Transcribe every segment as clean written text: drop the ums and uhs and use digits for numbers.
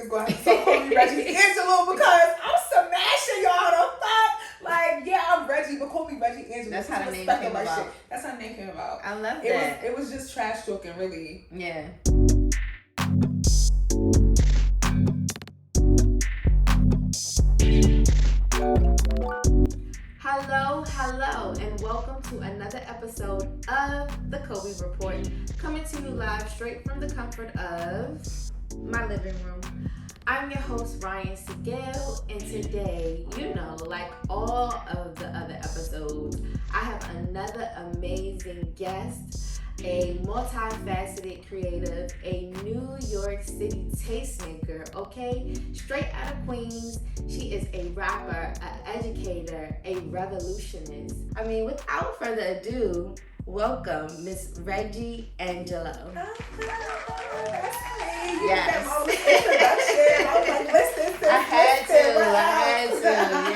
niggas gonna have to start calling me Regi Angelou because I'm smashing y'all the fuck. Like, yeah, I'm Regi, but call me Regi Angelou. That's how the name came about. Shit. That's how the name came about. I love that. It was just trash talking, really. Yeah. Hello, and welcome to another episode of the Colby Report, coming to you live straight from the comfort of my living room. I'm your host, Ryan Sigel, and today, like all of the other episodes, I have another amazing guest, a multifaceted creative, a New York City tastemaker, okay? Straight out of Queens. She is a rapper, an educator, a revolutionist. I mean, without further ado, welcome Miss Regi Angelou. Yes. I was like, listen. I had to,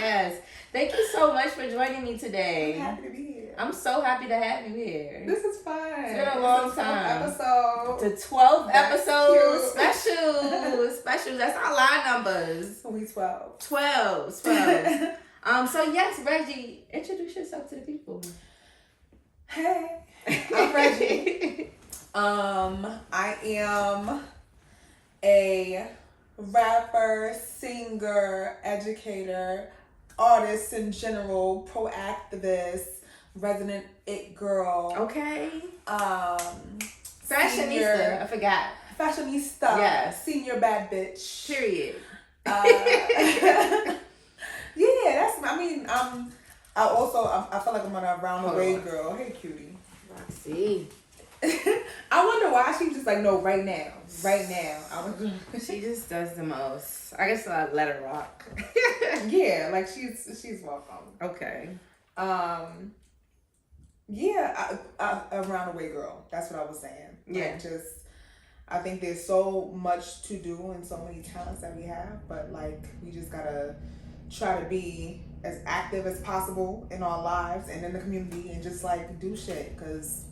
yes. Thank you so much for joining me today. I'm happy to be here. I'm so happy to have you here. This is fun. It's been a long time. Episode. The 12th episode Cute. special. That's our line numbers. We 12. 12. So yes, Regi, introduce yourself to the people. Hey, I'm Regi. I am a rapper, singer, educator, artist in general, pro-activist, resident it girl. Okay. Fashionista. Senior, I forgot. Fashionista. Yes. Senior bad bitch. Period. Yeah, I feel like I'm on a round the way girl. Hey, cutie. Roxy. I wonder why she just like, no, right now. She just does the most. I guess I'll let her rock. Yeah, like she's welcome. Okay. Yeah, a roundaway girl. That's what I was saying. Yeah. Like, I think there's so much to do and so many talents that we have, but like we just gotta try to be as active as possible in our lives and in the community and just like do shit, because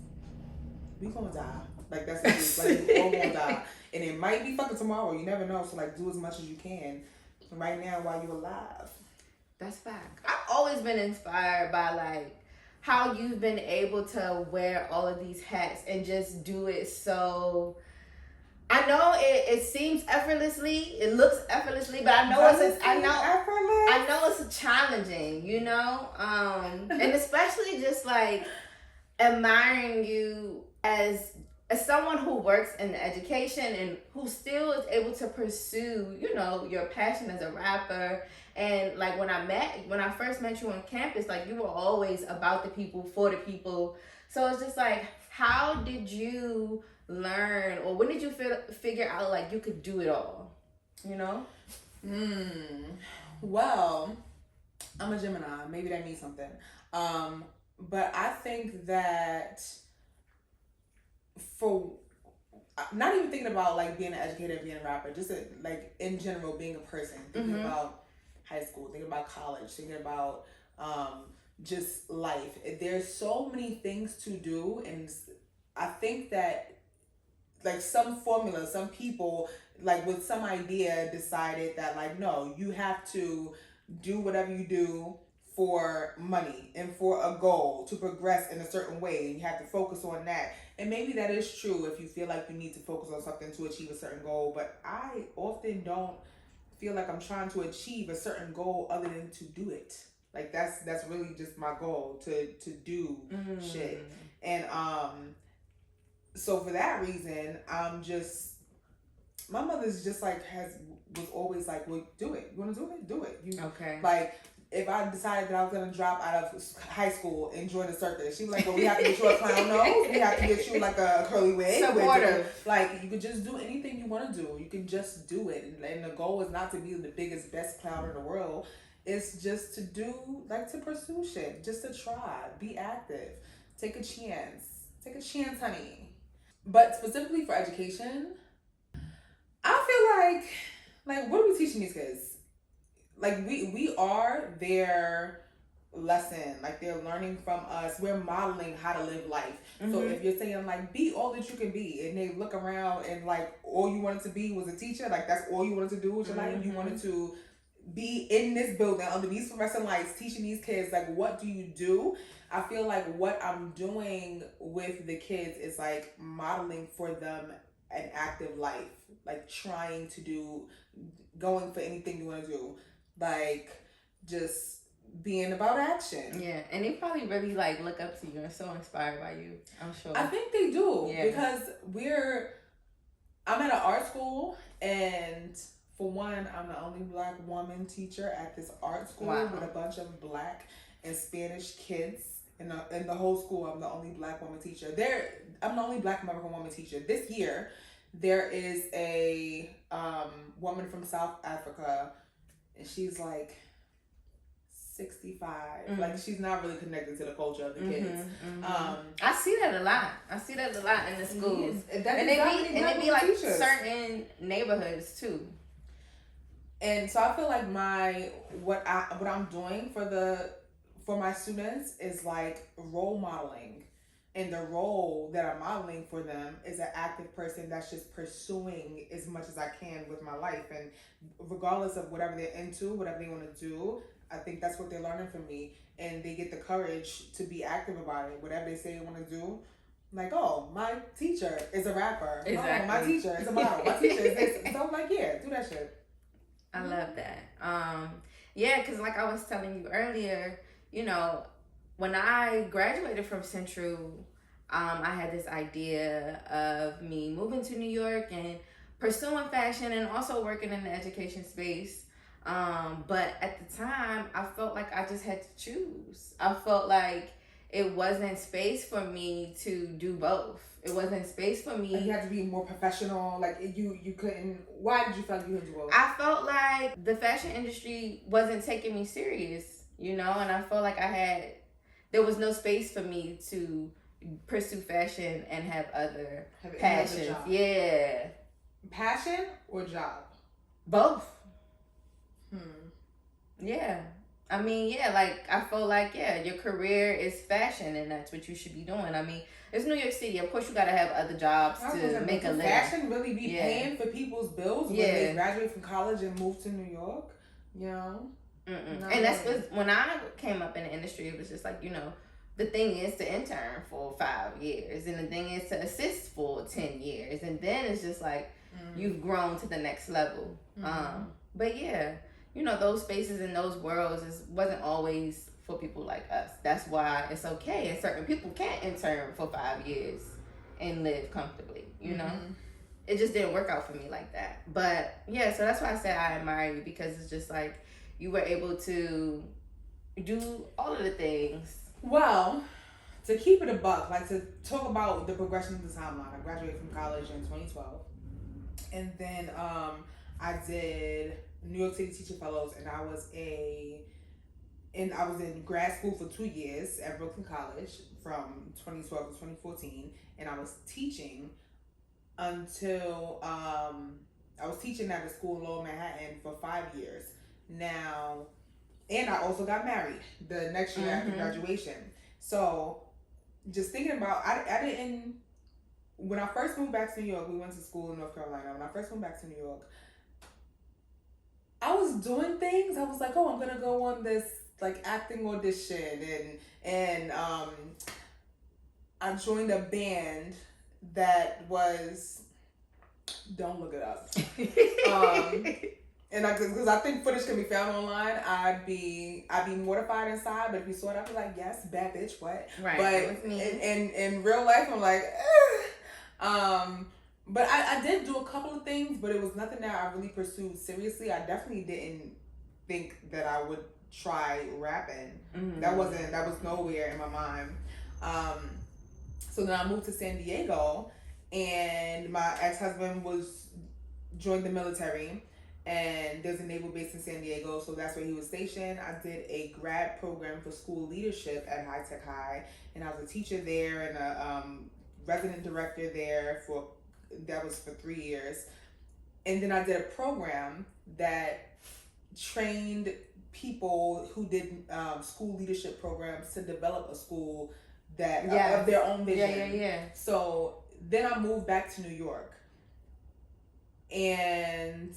we gonna die. Like that's the truth. Like we all gonna die, and it might be fucking tomorrow. You never know. So like do as much as you can right now while you're alive. That's fact. I've always been inspired by like how you've been able to wear all of these hats and just do it so. I know it seems effortlessly, it looks effortlessly, but I know it's challenging, and especially just like admiring you as someone who works in education and who still is able to pursue, your passion as a rapper. And like when I first met you on campus, like you were always about the people, for the people. So it's just like, how did you learn, or when did you figure out like you could do it all? Well, I'm a Gemini. Maybe that means something. But I think that for not even thinking about like being an educator, being a rapper, just like in general being a person, thinking about high school, thinking about college, thinking about just life. There's so many things to do, and I think that like some formula, some people like with some idea decided that like, no, you have to do whatever you do for money and for a goal to progress in a certain way, and you have to focus on that. And maybe that is true if you feel like you need to focus on something to achieve a certain goal, but I often don't feel like I'm trying to achieve a certain goal other than to do it. Like that's really just my goal, to do shit. And so for that reason, my mother's just like was always like, well, do it. You want to do it? Do it. Okay. Like if I decided that I was gonna drop out of high school and join the circus, she was like, well, we have to get you a clown nose. We have to get you like a curly wig. Supportive. Like you could just do anything you want to do. You can just do it, and the goal is not to be the biggest, best clown in the world. It's just to do, like, to pursue shit, just to try, be active, take a chance, honey. But specifically for education, I feel like what are we teaching these kids? Like we are their lesson. Like, they're learning from us. We're modeling how to live life. So if you're saying, like, be all that you can be, and they look around and, like, all you wanted to be was a teacher, like, that's all you wanted to do with your life. You wanted to be in this building under these fluorescent lights teaching these kids, like, what do you do? I feel like what I'm doing with the kids is, like, modeling for them an active life, like, trying to do, going for anything you want to do, like, just being about action. Yeah, and they probably really, like, look up to you and so inspired by you, I'm sure. I think they do, because I'm at an art school, and for one, I'm the only Black woman teacher at this art school with a bunch of Black and Spanish kids. In the whole school, I'm the only Black woman teacher. I'm the only Black American woman teacher. This year, there is a woman from South Africa, and she's like 65. Like, she's not really connected to the culture of the kids. I see that a lot. In the schools. And they be like teachers. Certain neighborhoods too. And so I feel like what I'm doing for my students is, like, role modeling. And the role that I'm modeling for them is an active person that's just pursuing as much as I can with my life. And regardless of whatever they're into, whatever they want to do, I think that's what they're learning from me. And they get the courage to be active about it. Whatever they say they want to do, like, oh, my teacher is a rapper. Exactly. Oh, my teacher is a model. My teacher is this. So I'm like, yeah, do that shit. I love that. Yeah, because like I was telling you earlier, you know, when I graduated from Central, I had this idea of me moving to New York and pursuing fashion and also working in the education space. But at the time, I felt like I just had to choose. I felt like it wasn't space for me to do both. It wasn't space for me. Like, you had to be more professional. Like, you couldn't. Why did you feel like you had to do both? I felt like the fashion industry wasn't taking me serious, you know, and I felt like there was no space for me to pursue fashion and have other passions. Yeah. Passion or job? Both. Yeah. I mean, yeah, like, I feel like, yeah, your career is fashion and that's what you should be doing. I mean, it's New York City. Of course, you got to have other jobs to make a living. Fashion really be paying for people's bills when they graduate from college and move to New York? You know? No. And that's when I came up in the industry, it was just like, you know, the thing is to intern for 5 years and the thing is to assist for 10 years. And then it's just like, you've grown to the next level. But yeah, you know, those spaces and those worlds wasn't always for people like us. That's why it's okay. And certain people can't intern for 5 years and live comfortably, you know? It just didn't work out for me like that. But yeah, so that's why I said I admire you, because it's just like you were able to do all of the things. Well, to keep it a buck, like, to talk about the progression of the timeline, I graduated from college in 2012. And then I did New York City Teacher Fellows, and I was in grad school for 2 years at Brooklyn College from 2012 to 2014, and I was teaching until I was teaching at a school in Lower Manhattan for 5 years. Now, and I also got married the next year after graduation. So, just thinking about, I didn't. When I first moved back to New York, we went to school in North Carolina. When I first moved back to New York, I was doing things. I was like, oh, I'm gonna go on this, like, acting audition, and I joined a band that was, don't look it up. And because I think footage can be found online, I'd be mortified inside. But if you saw it, I'd be like, yes, bad bitch, what? Right. But in real life, I'm like, But I did do a couple of things, but it was nothing that I really pursued seriously. I definitely didn't think that I would try rapping. That was nowhere in my mind. So then I moved to San Diego, and my ex-husband joined the military, and there's a naval base in San Diego, so that's where he was stationed. I did a grad program for school leadership at High Tech High, and I was a teacher there and a resident director there that was for 3 years. And then I did a program that trained people who did school leadership programs to develop a school that Yes. of their own vision. Yeah. So then I moved back to New York, and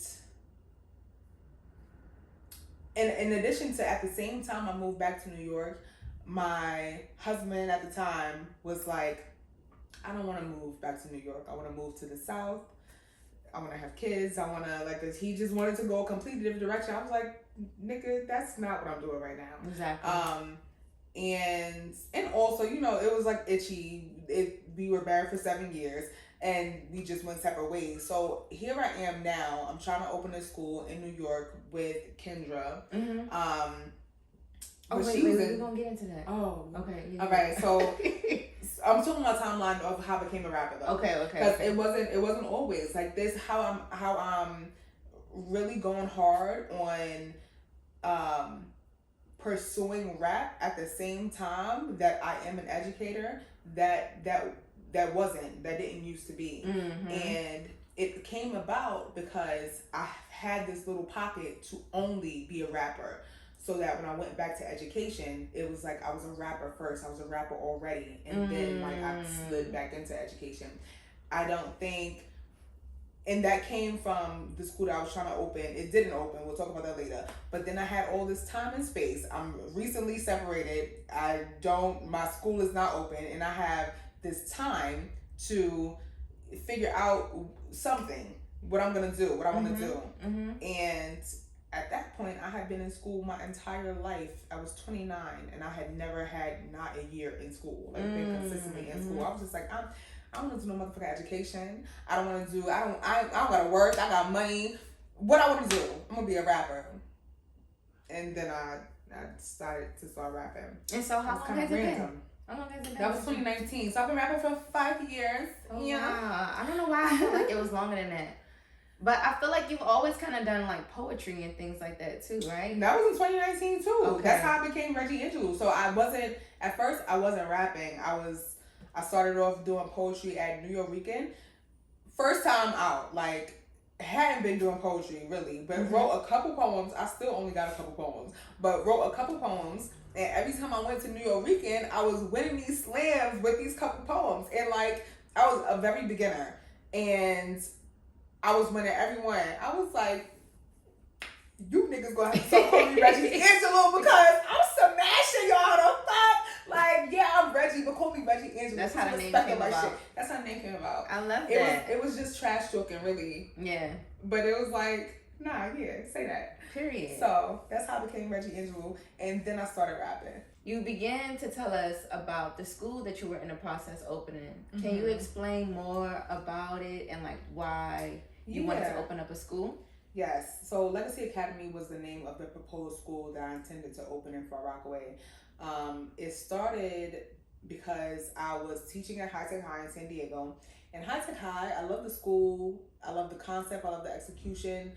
in addition to, at the same time I moved back to New York, my husband at the time was like, I don't want to move back to New York. I want to move to the South. I want to have kids. I want to, like, cause he just wanted to go a completely different direction. I was like, nigga, that's not what I'm doing right now. Exactly. And also, you know, it was like itchy. We were married for 7 years, and we just went separate ways. So here I am now. I'm trying to open a school in New York with Kendra. Wait, we're gonna get into that. Oh, okay. Yeah. All right, so I'm talking about timeline of how I became a rapper, though. Okay. Because it wasn't always like this. How I'm really going hard on pursuing rap at the same time that I am an educator. That didn't used to be, and it came about because I had this little pocket to only be a rapper. So that when I went back to education, it was like I was a rapper first. I was a rapper already. And then like I slid back into education. I don't think, and that came from the school that I was trying to open. It didn't open. We'll talk about that later. But then I had all this time and space. I'm recently separated. My school is not open. And I have this time to figure out something, what I'm going to do, what I want to do. And at that point, I had been in school my entire life. I was 29, and I had never had not a year in school, like been consistently in school. I was just like, I don't want to do no motherfucking education. I don't gotta work. I got money. What I want to do? I'm gonna be a rapper. And then I decided to start rapping. And so how long has it been? How long has it been? That was 2019. So I've been rapping for 5 years. Oh, yeah. Wow. I don't know why I feel like it was longer than that. But I feel like you've always kind of done like poetry and things like that too, right? That was in 2019 too. Okay. That's how I became Regi Angelou. So at first I wasn't rapping. I started off doing poetry at Nuyorican. First time out, like hadn't been doing poetry really, but wrote a couple poems. I still only got a couple poems, but wrote a couple poems. And every time I went to Nuyorican, I was winning these slams with these couple poems. And like I was a very beginner, and I was winning everyone. I was like, you niggas gonna have to start calling me Regi Angelou because I'm smashing y'all the fuck. Like, yeah, I'm Regi, but call me Regi Angelou. That's how the name came about. Shit. That's how the name came about. I love that. It was just trash talking, really. Yeah. But it was like, nah, yeah, say that. Period. So that's how I became Regi Angelou, and then I started rapping. You began to tell us about the school that you were in the process opening. Can you explain more about it and like why you wanted to open up a school? Yes. So Legacy Academy was the name of the proposed school that I intended to open in Far Rockaway. It started because I was teaching at High Tech High in San Diego. And High Tech High, I love the school. I love the concept. I love the execution.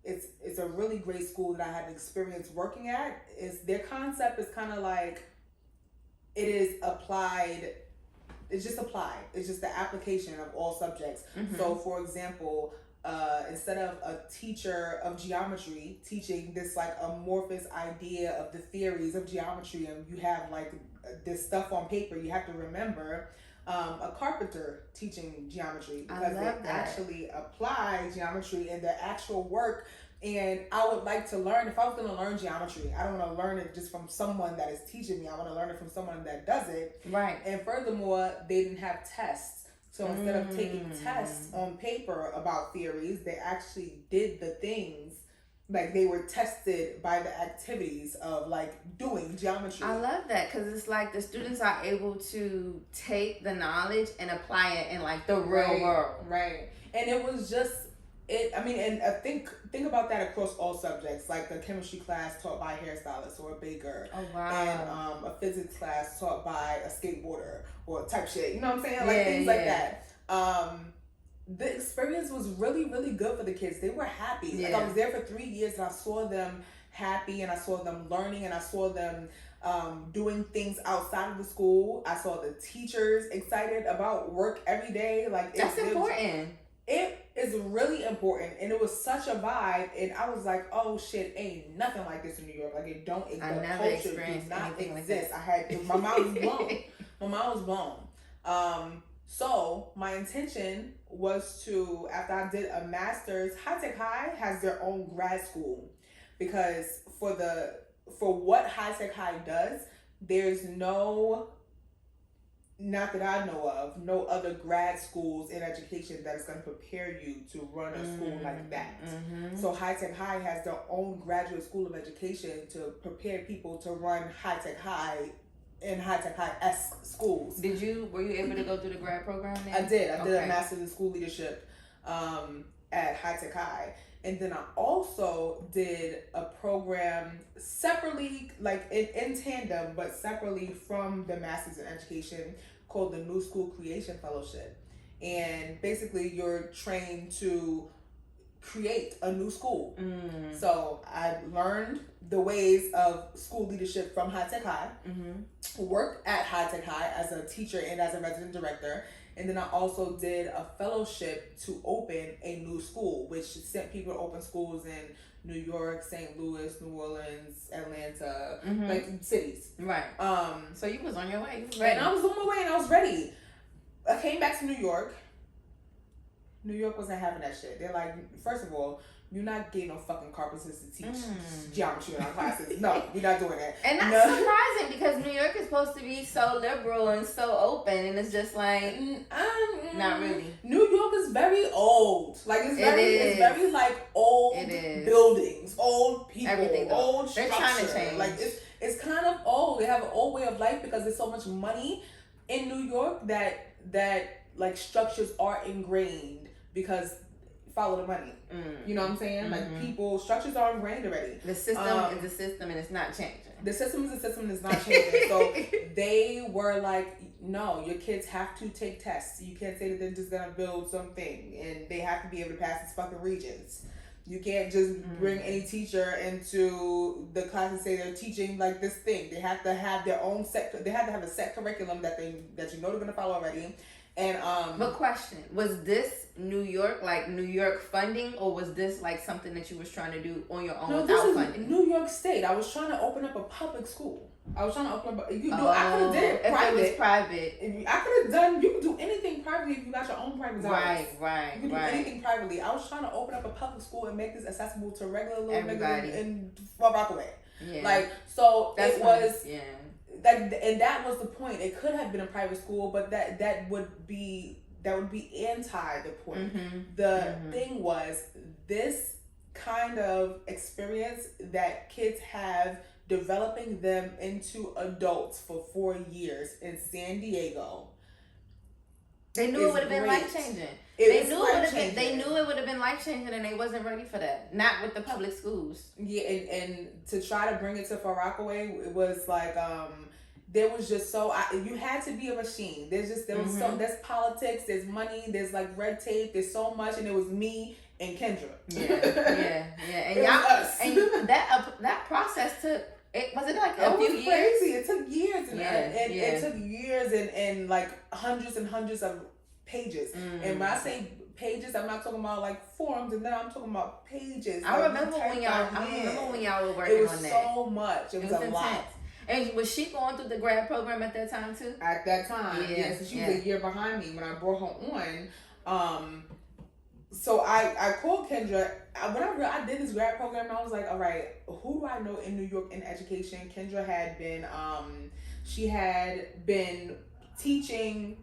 It's a really great school that I had experience working at. Their concept is kind of like, it is applied. It's just applied. It's just the application of all subjects. So, for example, instead of a teacher of geometry teaching this like amorphous idea of the theories of geometry, and you have like this stuff on paper, you have to remember a carpenter teaching geometry, because they actually apply geometry in their actual work. And I would like to learn, if I was going to learn geometry, I don't want to learn it just from someone that is teaching me. I want to learn it from someone that does it. Right. And furthermore, they didn't have tests. So instead of taking tests on paper about theories, they actually did the things. Like they were tested by the activities of like doing geometry. I love that, because it's like the students are able to take the knowledge and apply it in like the real world. Right. And it was just, and I think about that across all subjects, like the chemistry class taught by a hairstylist or a baker. Oh, wow. And a physics class taught by a skateboarder or type shit. You know what I'm saying? Like things like that. The experience was really, really good for the kids. They were happy. Yeah. Like I was there for 3 years, and I saw them happy, and I saw them learning, and I saw them doing things outside of the school. I saw the teachers excited about work every day. Like that's important. is really important, and it was such a vibe, and I was like, oh shit, ain't nothing like this in New York. Like it don't. I never experienced anything exist. Like that. My mind was blown. My mind was blown. So my intention was to, after I did a master's, High Tech High has their own grad school, because for what High Tech High does, there's no, not that I know of, no other grad schools in education that is going to prepare you to run a school like that. So High Tech High has their own graduate school of education to prepare people to run High Tech High in High Tech High-esque schools. Were you able to go through the grad program there? I did a master's in school leadership at High Tech High. And then I also did a program separately, like in tandem, but separately from the Masters in Education, called the New School Creation Fellowship. And basically you're trained to create a new school. So I learned the ways of school leadership from High Tech High, worked at High Tech High as a teacher and as a resident director. And then I also did a fellowship to open a new school, which sent people to open schools in New York, St. Louis, New Orleans, Atlanta, like cities. Right. So you was on your way. You was ready. And I was on my way and I was ready. I came back to New York. New York wasn't having that shit. They're like, first of all, you're not getting no fucking carpenters to teach geometry in our classes. No, we're not doing that. And that's surprising, because New York is supposed to be so liberal and so open, and it's just like, not really. New York is very old. Like it's very like old buildings, old people, everything, old structure. They're trying to change. Like it's kind of old. They have an old way of life because there's so much money in New York that like structures are ingrained because follow the money. You know what I'm saying? Like structures are ingrained already. The system is the system, and it's not changing. The system is the system, and it's not changing. So they were like, no, your kids have to take tests. You can't say that they're just gonna build something, and they have to be able to pass these fucking Regents. You can't just bring any teacher into the class and say they're teaching like this thing. They have to have their own set. They have to have a set curriculum that you know they're gonna follow already. And but question, was this New York, like New York funding, or was this like something that you was trying to do on your own without funding? New York State. I was trying to open up a public school. I was trying to open up I could have did it private. If it was private. I could have done, you can do anything privately if you got your own private dollars. Right. You can do anything privately. I was trying to open up a public school and make this accessible to regular little niggas in Far Rockaway. Yeah. Like, so that's it was, yeah. And that was the point. It could have been a private school, but that would be anti the point. The thing was, this kind of experience that kids have developing them into adults for 4 years in San Diego. They knew it would have been life changing. They knew it would have been life changing, and they wasn't ready for that. Not with the public schools. Yeah, and to try to bring it to Far Rockaway, it was like there was just you had to be a machine. There's politics, there's money, there's like red tape, there's so much, and it was me and Kendra. Yeah. And y'all, and that process took. Was it like a few years? Crazy. It took years, it took years and like hundreds and hundreds of pages. And when I say pages, I'm not talking about like forms, and then I'm talking about pages. I remember when y'all were working on that. It was so much. It was a lot. And was she going through the grad program at that time too? At that time, yeah. So she was a year behind me when I brought her on. So I called Kendra. Whenever I did this grad program, I was like, all right, who do I know in New York in education? Kendra had been, she had been teaching,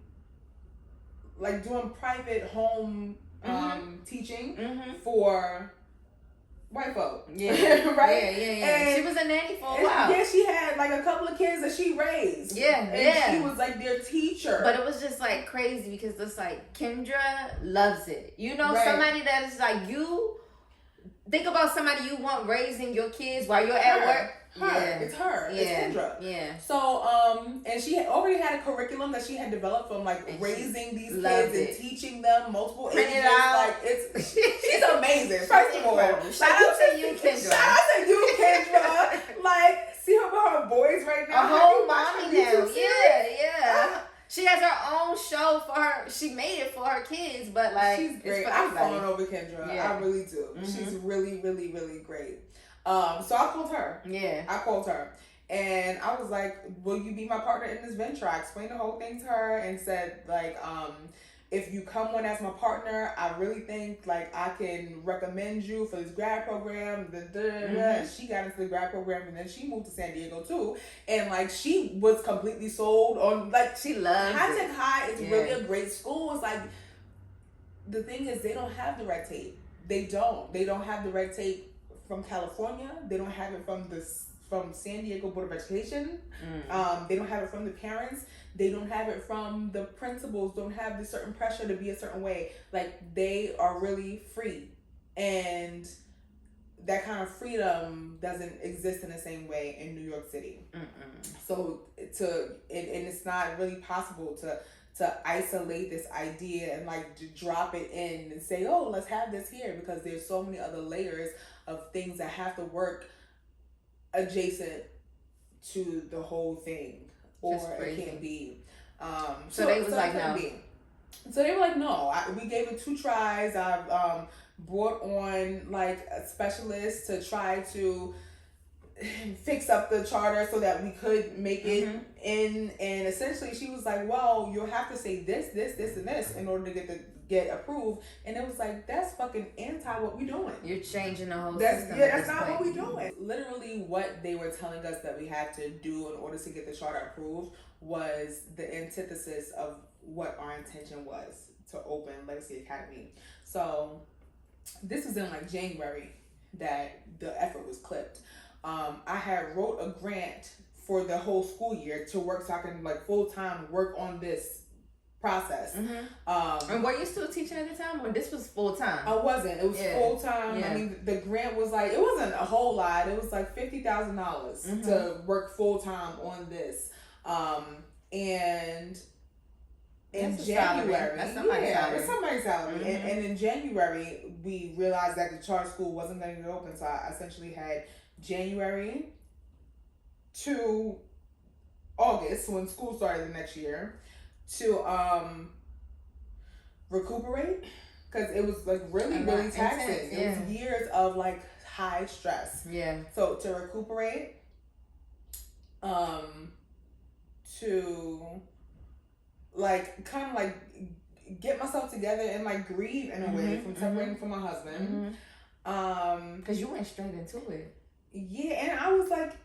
like doing private home teaching for white folk. Yeah. Right? Yeah. And she was a nanny for a while. Yeah, she had like a couple of kids that she raised. And she was like their teacher. But it was just like crazy because it's like Kendra loves it. You know, somebody that is like you. Think about somebody you want raising your kids while you're at work. It's her. Yeah. It's Kendra. Yeah. So, and she had already had a curriculum that she had developed from like raising these kids and teaching them multiple ages. Like she's amazing. First of all, shout out to you, Kendra. Shout out to you, Kendra. Like, see her with her boys right now. A whole mommy now. Yeah. She has her own show for her. She made it for her kids, but like she's great. I'm falling over Kendra. Yeah. I really do. She's really, really, really great. So I called her. Yeah. I called her. And I was like, will you be my partner in this venture? I explained the whole thing to her and said, like, if you come on as my partner, I really think, like, I can recommend you for this grad program. She got into the grad program, and then she moved to San Diego, too. And, like, she was completely sold on, like, she loves High Tech High is really a great school. It's like, the thing is, they don't have the red tape. They don't. They don't have the red tape from California. They don't have it from San Diego Board of Education. They don't have it from the parents. They don't have it from the principals. Don't have the certain pressure to be a certain way. Like, they are really free. And that kind of freedom doesn't exist in the same way in New York City. So and it's not really possible to isolate this idea and like drop it in and say, oh, let's have this here, because there's so many other layers of things that have to work adjacent to the whole thing, or it can't be. So they was like, no. So they were like, no. We gave it 2 tries. I brought on like a specialist to try to fix up the charter so that we could make it in. And essentially, she was like, well, you'll have to say this, and this in order to get approved. And it was like, that's fucking anti what we doing. You're changing the whole system. Yeah, that's not what we doing. Literally what they were telling us that we had to do in order to get the charter approved was the antithesis of what our intention was to open Legacy Academy. So this was in like January that the effort was clipped. I had wrote a grant for the whole school year to work so I can like full-time work on this process. And were you still teaching at the time, or this was full time? I wasn't. It was full time. Yeah. I mean, the grant was like, it wasn't a whole lot. It was like $50,000 to work full time on this. And in January, that's somebody's salary. It's somebody's salary. And in January, we realized that the charter school wasn't going to get open, so I essentially had January to August, when school started the next year, to recuperate, because it was like really taxing. It was years of like high stress. So to recuperate, to like kind of like get myself together and like grieve in a way from separating from my husband. Because you went straight into it. Yeah, and I was like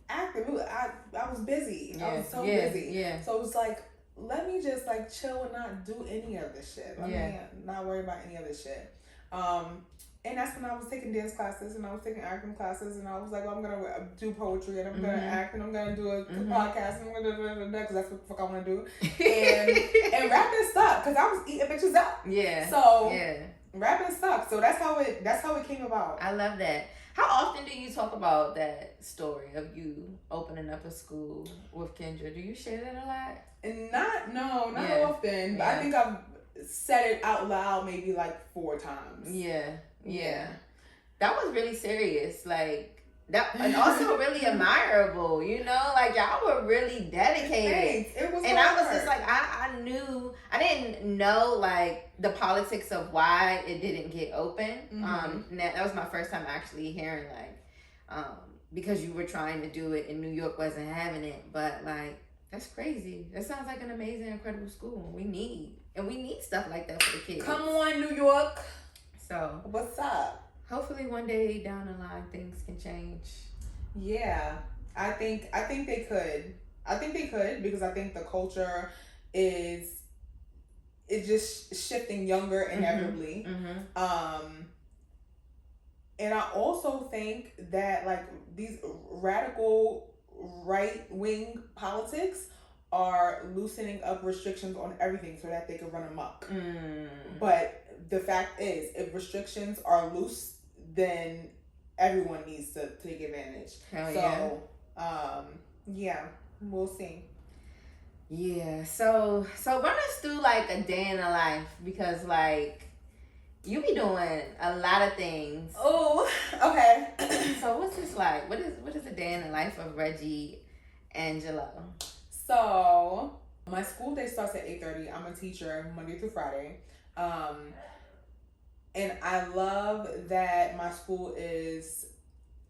active. I was busy. I was so busy. So it was like, let me just like chill and not do any of this shit. Let me not worry about any of this shit. And that's when I was taking dance classes and I was taking acting classes, and I was like, well, I'm gonna do poetry and I'm gonna act and I'm gonna do a podcast and I'm gonna do because that's what the fuck I want to do. And rapping stuck because I was eating bitches up. Rapping stuck. So that's how it came about. I love that. How often do you talk about that story of you opening up a school with Kendra? Do you share that a lot? Not often. But I think I've said it out loud maybe like 4 times. Yeah. That was really serious. Like that, and also really admirable, you know, like y'all were really dedicated. Thanks. It was and I was just like, I didn't know like the politics of why it didn't get open. That was my first time actually hearing like, because you were trying to do it and New York wasn't having it, but like, that's crazy. That sounds like an amazing, incredible school. We need stuff like that for the kids. Come on, New York. So what's up? Hopefully one day down the line things can change. Yeah, I think they could. I think they could, because I think the culture is just shifting younger inevitably. And I also think that like these radical right-wing politics are loosening up restrictions on everything so that they can run amok. But the fact is, if restrictions are loose, then everyone needs to take advantage. We'll see. Yeah, so run us through like a day in the life, because like you be doing a lot of things. Oh, okay. So what's this like? What is a day in the life of Regi Angelou? So My school day starts at 8:30. I'm a teacher Monday through Friday. And I love that my school is,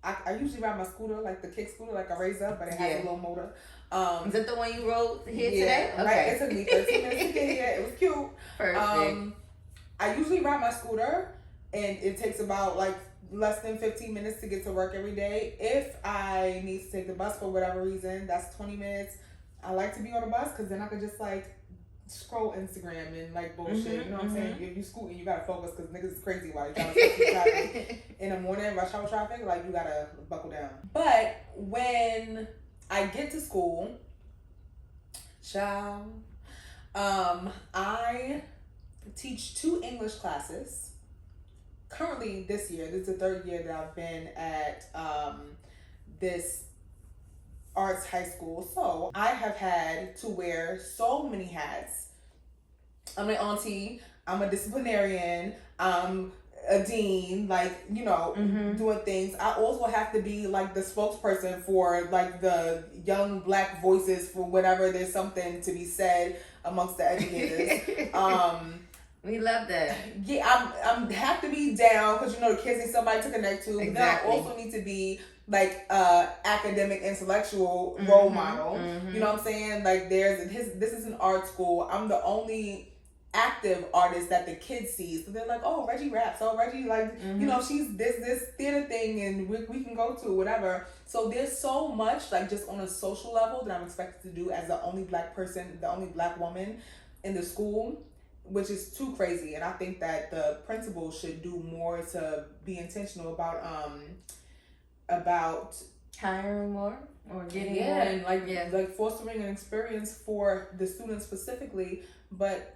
I usually ride my scooter, like the kick scooter, like a razor, but it has a little motor. Is that the one you rode here today? Okay. Right. It took me 13 minutes to get here. It was cute. Perfect. I usually ride my scooter, and it takes about like less than 15 minutes to get to work every day. If I need to take the bus for whatever reason, that's 20 minutes. I like to be on the bus because then I can just like scroll Instagram and like bullshit. You know what I'm saying? If you scooting, you gotta focus because niggas is crazy while you're trying to stop traffic in the morning, rush hour traffic. Like you gotta buckle down. But when I get to school, child, I teach 2 English classes. Currently, this year, this is the 3rd year that I've been at this arts high school. So I have had to wear so many hats. I'm an auntie, I'm a disciplinarian, I'm a dean, like, you know, doing things. I also have to be like the spokesperson for like the young black voices for whatever there's something to be said amongst the educators. We love that. Yeah, I'm have to be down because you know the kids need somebody to connect to. Exactly. Then I also need to be like academic intellectual role model. You know what I'm saying? Like this is an art school. I'm the only active artist that the kids see. So they're like, oh, Regi raps. Oh, Regi like you know she's this theater thing and we can go to whatever. So there's so much like just on a social level that I'm expected to do as the only black person, the only black woman in the school, which is too crazy. And I think that the principal should do more to be intentional about hiring more or getting more. And like fostering an experience for the students specifically. But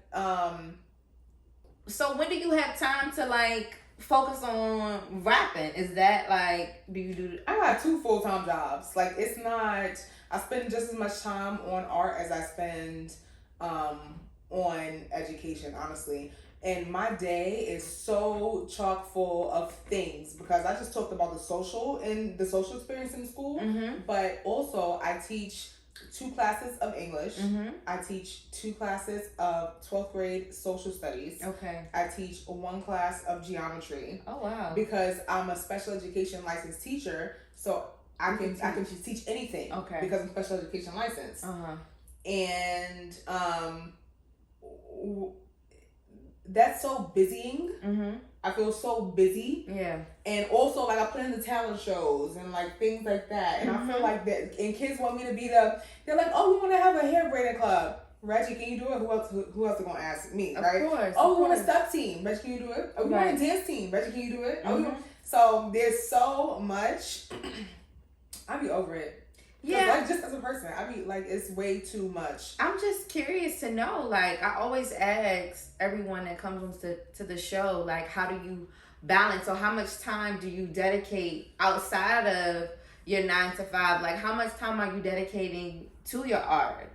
so when do you have time to like focus on rapping? Is that like I got 2 full-time jobs. Like it's not, I spend just as much time on art as I spend on education, honestly. And my day is so chock full of things because I just talked about the social experience in school, but also I teach 2 classes of English. I teach 2 classes of 12th grade social studies. Okay. I teach 1 class of geometry. Oh wow. Because I'm a special education licensed teacher, so I can just teach anything. Okay. Because I'm special education licensed. And that's so busying. I feel so busy. Yeah. And also like I put in the talent shows and like things like that. And I feel like that, and kids want me to be they're like, oh, we want to have a hair braiding club. Regi, can you do it? Who else are going to ask me, right? Of course. Oh, we want a step team. Regi, can you do it? Oh, we want a dance team. Regi, can you do it? So there's so much. I be over it. Yeah. Like, just as a person, I be like, it's way too much. I'm just curious to know. Like, I always ask everyone that comes to the show, like, how do you balance, or how much time do you dedicate outside of your 9 to 5? Like, how much time are you dedicating to your art?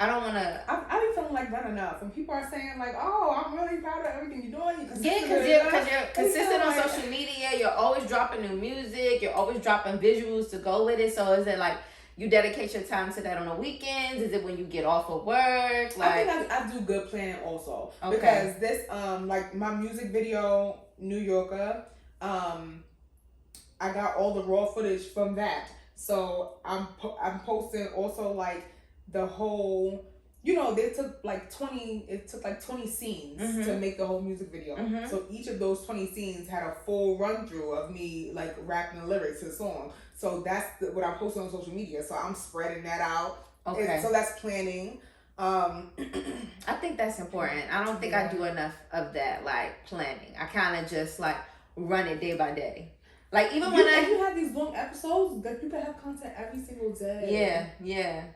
I don't want to. I be feeling like not enough. And people are saying like, "Oh, I'm really proud of everything you're doing." Because you're consistent on social media. You're always dropping new music. You're always dropping visuals to go with it. So is it like you dedicate your time to that on the weekends? Is it when you get off of work? Like, I think I do good planning also. Okay. Because this like my music video Nuyorican, I got all the raw footage from that. So I'm posting also like the whole, you know, it took like 20 scenes to make the whole music video. So each of those 20 scenes had a full run through of me like rapping the lyrics to the song. So that's what I'm posting on social media. So I'm spreading that out. Okay. So that's planning. I think that's important. I don't think I do enough of that, like planning. I kind of just like run it day by day. Like even when you have these long episodes, like you can have content every single day. Yeah.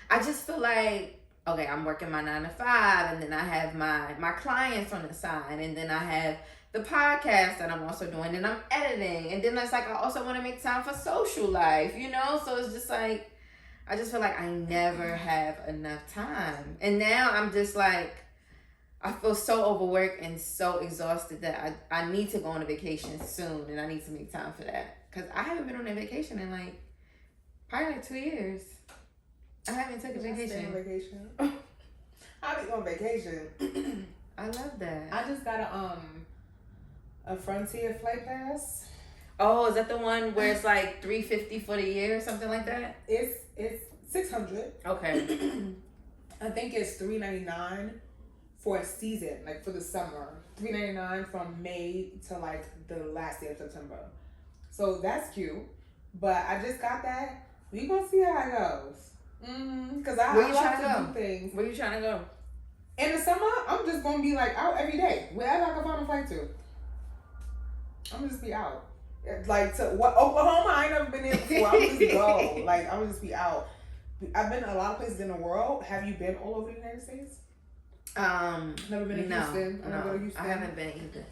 I just feel like, okay, I'm working my 9 to 5, and then I have my clients on the side, and then I have the podcast that I'm also doing, and I'm editing, and then it's like I also want to make time for social life, you know? So it's just like I just feel like I never have enough time. And now I'm just like, I feel so overworked and so exhausted that I need to go on a vacation soon, and I need to make time for that. Because I haven't been on a vacation in like Probably like 2 years. I haven't taken vacation. I'll be on vacation. I love that. I just got a Frontier flight pass. Oh, is that the one where it's like $350 for the year or something like that? It's $600. Okay. I think it's $399 for a season, like for the summer. $399 from May to like the last day of September. So that's cute. But I just got that. We gonna see how it goes. Because I love to do things. Where you trying to go? In the summer, I'm just gonna be like out every day, wherever I can find a flight to. I'm gonna just be out. Like to what Oklahoma, I ain't never been there before. I'm just go. Like I'm gonna just be out. I've been a lot of places in the world. Have you been all over the United States? Never been to Houston. No, I haven't been either.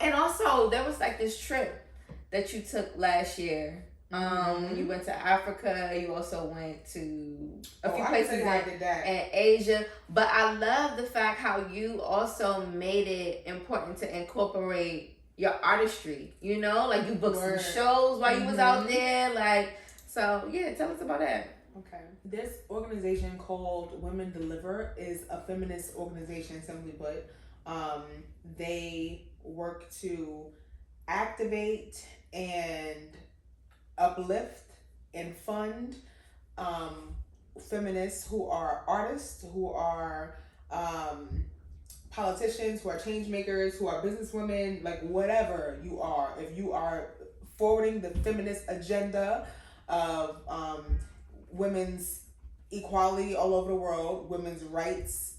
And also, there was like this trip that you took last year. You went to Africa. You also went to a few places in Asia. But I love the fact how you also made it important to incorporate your artistry. You know, like you booked some shows while you was out there. Like, so yeah, tell us about that. Okay. This organization called Women Deliver is a feminist organization, simply put. They work to activate and uplift and fund feminists who are artists, who are politicians, who are change makers, who are businesswomen, like whatever you are. If you are forwarding the feminist agenda of women's equality all over the world, women's rights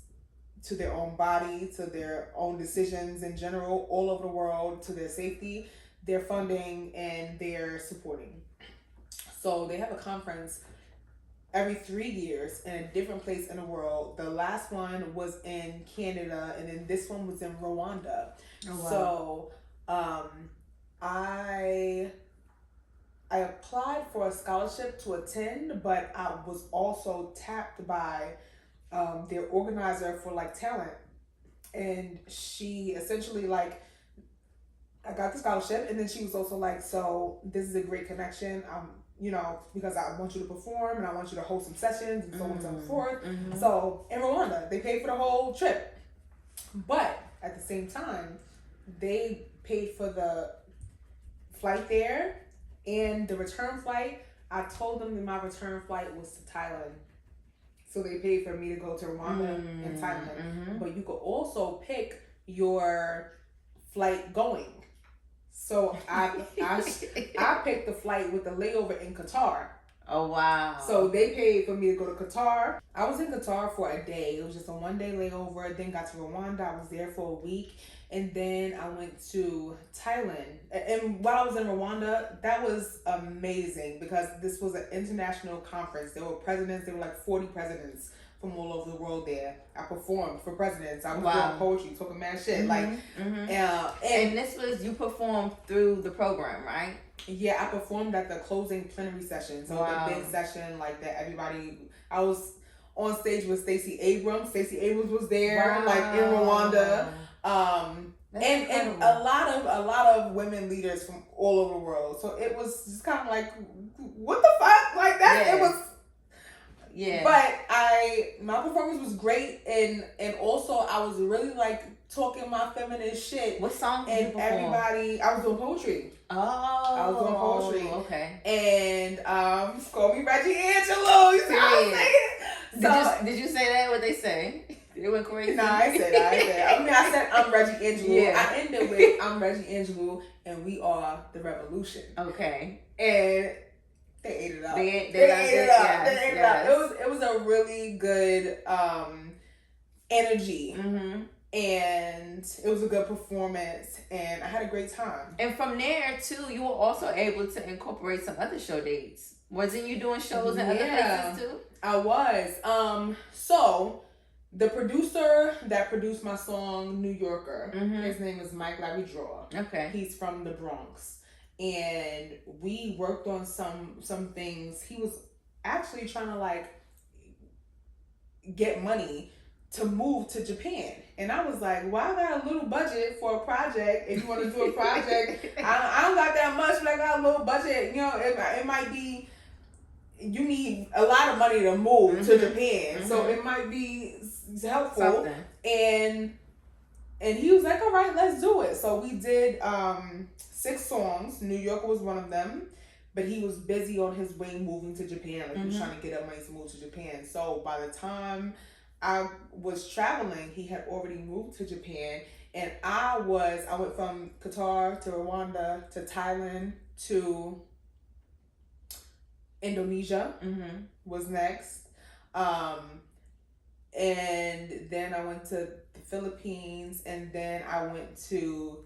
to their own body, to their own decisions in general, all over the world, to their safety, they're funding and they're supporting. So they have a conference every 3 years in a different place in the world. The last one was in Canada, and then this one was in Rwanda. Oh, wow. So I applied for a scholarship to attend, but I was also tapped by their organizer for like talent. And she essentially like, I got the scholarship, and then she was also like, so this is a great connection. You know, because I want you to perform and I want you to host some sessions and so on and so forth. So in Rwanda, they paid for the whole trip. But at the same time, they paid for the flight there and the return flight. I told them that my return flight was to Thailand. So they paid for me to go to Rwanda and Thailand. But you could also pick your flight going. So I picked the flight with the layover in Qatar. Oh, wow. So they paid for me to go to Qatar. I was in Qatar for a day. It was just a 1-day layover. Then got to Rwanda. I was there for a week. And then I went to Thailand. And while I was in Rwanda, that was amazing because this was an international conference. There were presidents. There were like 40 presidents from all over the world there. I performed for presidents. I was doing poetry, talking mad shit. And this was, you performed through the program, right? Yeah, I performed at the closing plenary session. So the big session, like that everybody, I was on stage with Stacey Abrams. Stacey Abrams was there, like in Rwanda. And a lot of women leaders from all over the world. So it was just kind of like, what the fuck? Like that, it was. Yeah. But my performance was great, and also I was really like talking my feminist shit. What song did you perform? I was doing poetry. Oh. I was doing poetry. Okay. And call me Regi Angelou. You see what I'm saying? Did you say that? What they say? It went crazy. No, I said. I said I'm Regi Angelou. Yeah. I ended with I'm Regi Angelou, and we are the revolution. Okay. And they ate it up. They ate it up. They ate it up. It was a really good energy. And it was a good performance, and I had a great time. And from there too, you were also able to incorporate some other show dates. Wasn't you doing shows in other places too? I was. So the producer that produced my song Nuyorican, his name is Mike Larry Draw. Okay. He's from the Bronx. And we worked on some things. He was actually trying to like get money to move to Japan. And I was like, well, I got a little budget for a project. If you want to do a project, I don't got that much, but I got a little budget. You know, it might be you need a lot of money to move to Japan, so it might be helpful. Something. And he was like, all right, let's do it. So we did 6 songs. New York was one of them, but he was busy on his way moving to Japan. Like he was trying to get up money to move to Japan. So by the time I was traveling, he had already moved to Japan. And I went from Qatar to Rwanda to Thailand to Indonesia was next. And then I went to the Philippines, and then I went to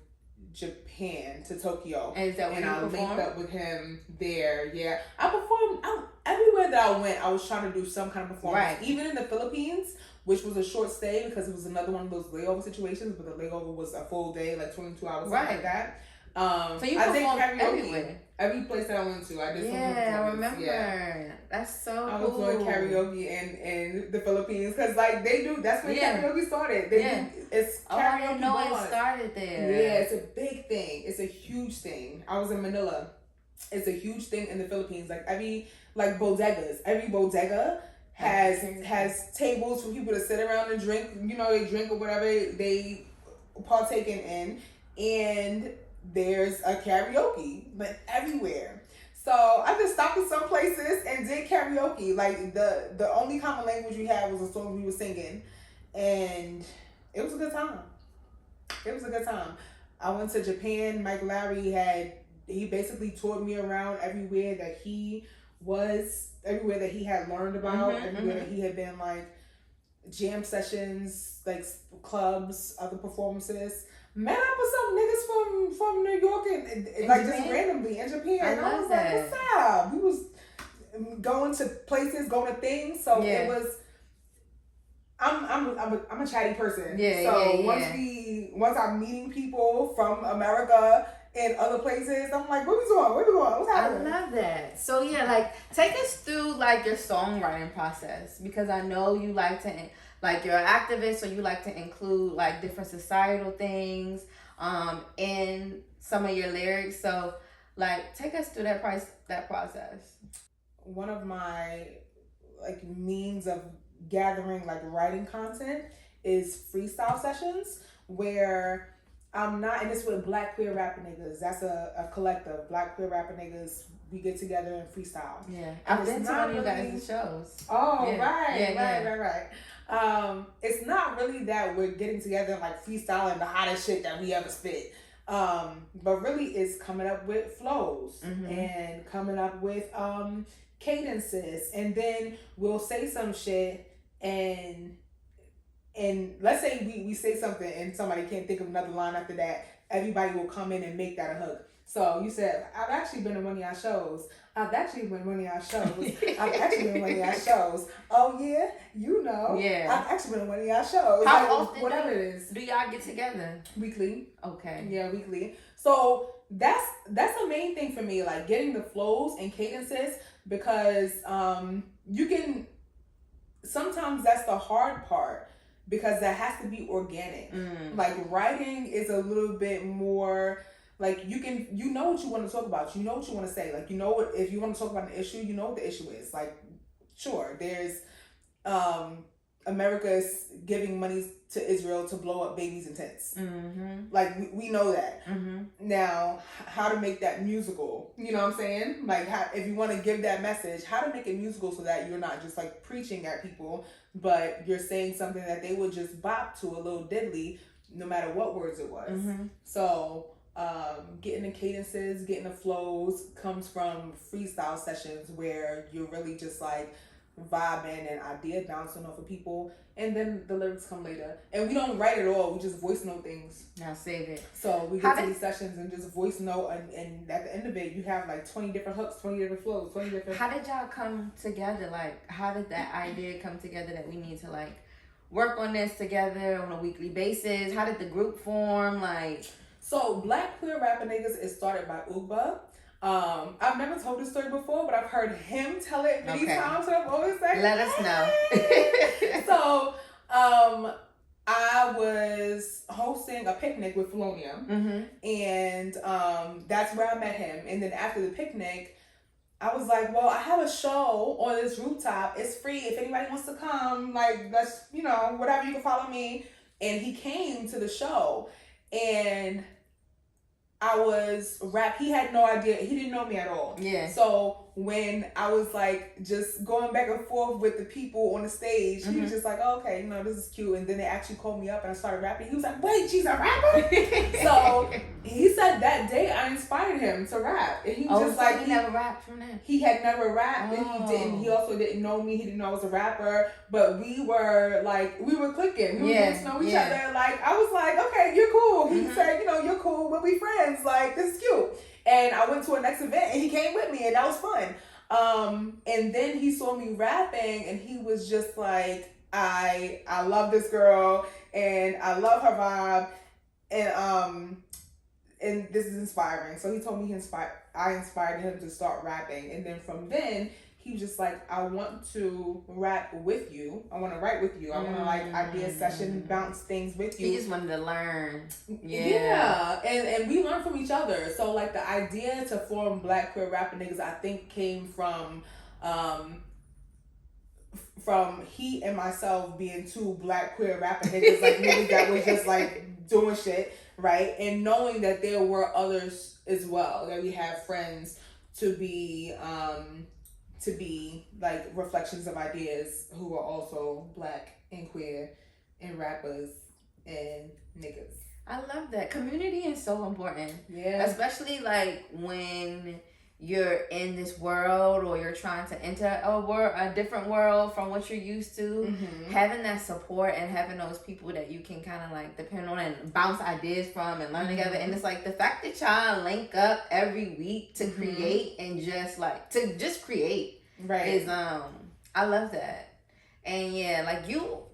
Japan, to Tokyo. And is that when I you performed? linked up with him there. Yeah, I performed everywhere that I went. I was trying to do some kind of performance. Right. Even in the Philippines, which was a short stay because it was another one of those layover situations, but the layover was a full day, like 22 hours, something like that. So you performed everywhere. Every place that I went to, I did some performance. Yeah, I remember. Yeah. That's so cool. I was doing karaoke in the Philippines because, like, they do. That's when karaoke started. It's karaoke. I didn't know bars. it started there. Yeah, it's a big thing. It's a huge thing. I was in Manila. It's a huge thing in the Philippines. Like every bodega has tables for people to sit around and drink. You know, they drink or whatever they partake in, and there's a karaoke, but everywhere. So I just stopped at some places and did karaoke. Like the only common language we had was the song we were singing, and it was a good time. I went to Japan. Mike Lowry he basically toured me around everywhere that he had learned about, everywhere that he had been, like jam sessions, like clubs, other performances. Met up with some niggas from New York and like Japan? Just randomly in Japan. I was like, what's up? We was going to places, going to things. So it was. I'm a chatty person. Once I'm meeting people from America and other places, I'm like, where we going? What's happening? I love that. So like take us through like your songwriting process, because I know you like to. Like you're an activist, so you like to include like different societal things in some of your lyrics. So like take us through that process. One of my like means of gathering like writing content is freestyle sessions where I'm not, and it's with Black queer rapper niggas. That's a collective. Black queer rapper niggas, we get together and freestyle. Yeah, I've been to one of you guys' shows. Oh, right. It's not really that we're getting together and like freestyling the hottest shit that we ever spit. But really it's coming up with flows and coming up with cadences, and then we'll say some shit and let's say we say something and somebody can't think of another line after that, everybody will come in and make that a hook. So you said, I've actually been to one of y'all shows. Oh yeah, you know. Yeah. I've actually been to one of y'all shows. How often whatever it is. Do y'all get together? Weekly. Okay. Yeah, weekly. So that's the main thing for me, like getting the flows and cadences, because you can, sometimes that's the hard part, because that has to be organic. Like writing is a little bit more like you know what you want to talk about, you know what you want to say, like you know what, if you want to talk about an issue, you know what the issue is. Like sure, there's America is giving money to Israel to blow up babies in tents. Like we know that. Now how to make that musical, you know what I'm saying? Like if you want to give that message, how to make it musical so that you're not just like preaching at people, but you're saying something that they would just bop to a little diddly no matter what words it was. So getting the cadences, getting the flows comes from freestyle sessions where you're really just like vibing and idea bouncing off of people, and then the lyrics come later. And we don't write at all, we just voice note things. Now save it. So we get to these sessions and just voice note, and at the end of it you have like 20 different hooks, 20 different flows, 20 different. How did y'all come together? Like how did that idea come together that we need to like work on this together on a weekly basis? How did the group form? Like, so Black queer rapper niggas is started by Ugba. I've never told this story before, but I've heard him tell it many times, so I've always said, let us know. So I was hosting a picnic with Felonia, and that's where I met him. And then after the picnic, I was like, well, I have a show on this rooftop. It's free. If anybody wants to come, like, that's, whatever, you can follow me. And he came to the show. And I was he had no idea. He didn't know me at all. Yeah. So when I was like just going back and forth with the people on the stage, he was just like, oh, okay, this is cute. And then they actually called me up and I started rapping. He was like, wait, she's a rapper? So he said that day I inspired him to rap. And he just so he never rapped from that. He had never rapped and he also didn't know me. He didn't know I was a rapper. But we were clicking. We were getting to know each other. Like, I was like, okay, you're cool. He said, you're cool. We'll be friends. Like, this is cute. And I went to a next event and he came with me and that was fun. And then he saw me rapping and he was just like, I love this girl and I love her vibe and this is inspiring. So he told me I inspired him to start rapping. And then from then he was just like, I want to rap with you. I want to write with you. I want to idea session, bounce things with you. He just wanted to learn. Yeah. And we learn from each other. So like the idea to form Black Queer Rapper Niggas, I think came from he and myself being two Black Queer Rapper Niggas, like niggas that was just like doing shit, right? And knowing that there were others as well, that we have friends to be like reflections of ideas who are also Black and queer and rappers and niggas. I love that. Community is so important. Yeah. Especially like when you're in this world or you're trying to enter a different world from what you're used to. Having that support and having those people that you can kind of like depend on and bounce ideas from and learn together. And it's like the fact that y'all link up every week to create and just create. Right. Is I love that. And yeah, like you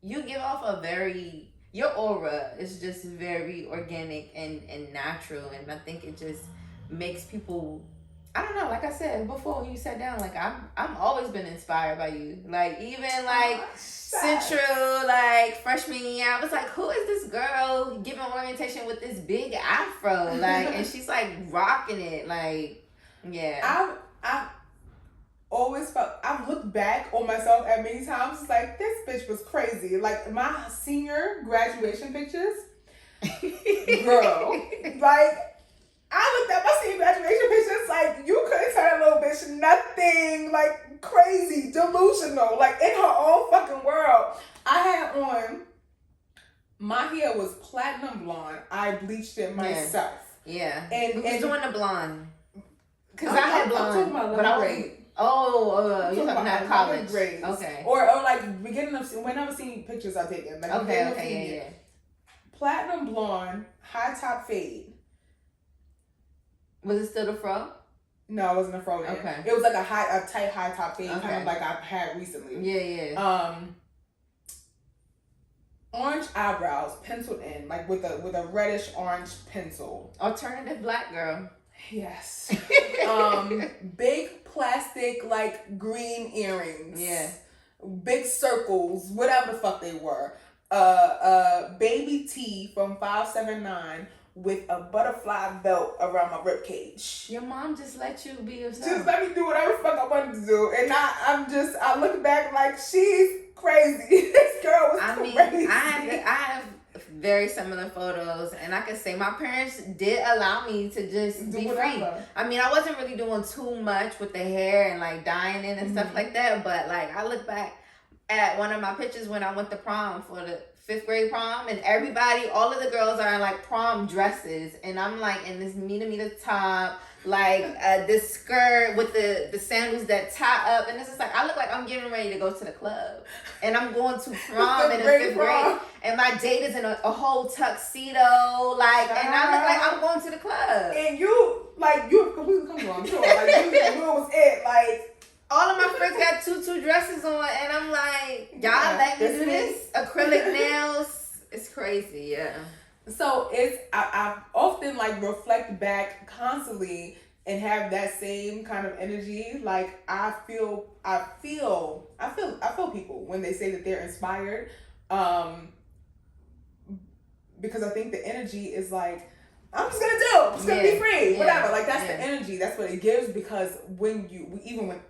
give off your aura is just very organic and natural, and I think it just makes people, I don't know, like I said before when you sat down, like I'm always been inspired by you. Like even like Central, like freshman year, I was like, who is this girl giving orientation with this big afro? Like and she's like rocking it. Like yeah. I've always felt, I've looked back on myself at many times, it's like, this bitch was crazy. Like my senior graduation pictures, girl, like I looked at my senior graduation pictures, like you couldn't tell that little bitch nothing, like crazy, delusional, like in her own fucking world. I had on, my hair was platinum blonde. I bleached it myself. Yeah. And who's doing the blonde? Because I had blonde, but I was. You're talking about college. Grades. Okay. Or like beginning of, whenever seen pictures I've taken. Like okay, yeah. Platinum blonde, high top fade. Was it still the fro? No, it wasn't a fro then. Okay. It was like a tight high top fade, kind of like I've had recently. Yeah. Orange eyebrows, penciled in, like with a reddish orange pencil. Alternative Black girl. Yes. Big plastic like green earrings. Yeah. Big circles, whatever the fuck they were. Baby tee from 579 with a butterfly belt around my ribcage. Your mom just let you be yourself. Just let me do whatever the fuck I wanted to do. And I look back like she's crazy. This girl was crazy. I have very similar photos, and I can say my parents did allow me to just be free. I mean, I wasn't really doing too much with the hair and like dyeing it and stuff like that, but like I look back at one of my pictures when I went to prom for the 5th grade prom, and all of the girls are in like prom dresses, and I'm like in this meter top, like this skirt with the sandals that tie up, and it's just like I look like I'm getting ready to go to the club, and I'm going to prom in the 5th grade, and my date is in a whole tuxedo, like, and I look like I'm going to the club. And you completely come on, sure, like you was it, like. All of my friends got tutu dresses on, and I'm like, y'all let me do this? Acrylic nails. It's crazy, yeah. So I often like reflect back constantly and have that same kind of energy. Like I feel people when they say that they're inspired. Because I think the energy is like I'm just gonna be free, whatever. Like that's the Yeah. energy. That's what it gives, because when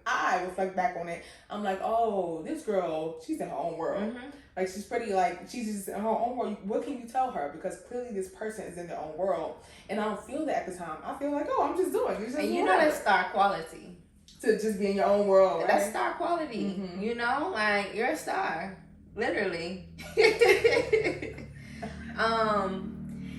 I reflect back on it, I'm like, oh, this girl, she's in her own world. Mm-hmm. Like she's pretty, like she's just in her own world. What can you tell her? Because clearly this person is in their own world, and I don't feel that at the time. I feel like, oh, I'm just doing. And you know that's star quality. To just be in your own world. Right? That's star quality. Mm-hmm. You know, like you're a star, literally.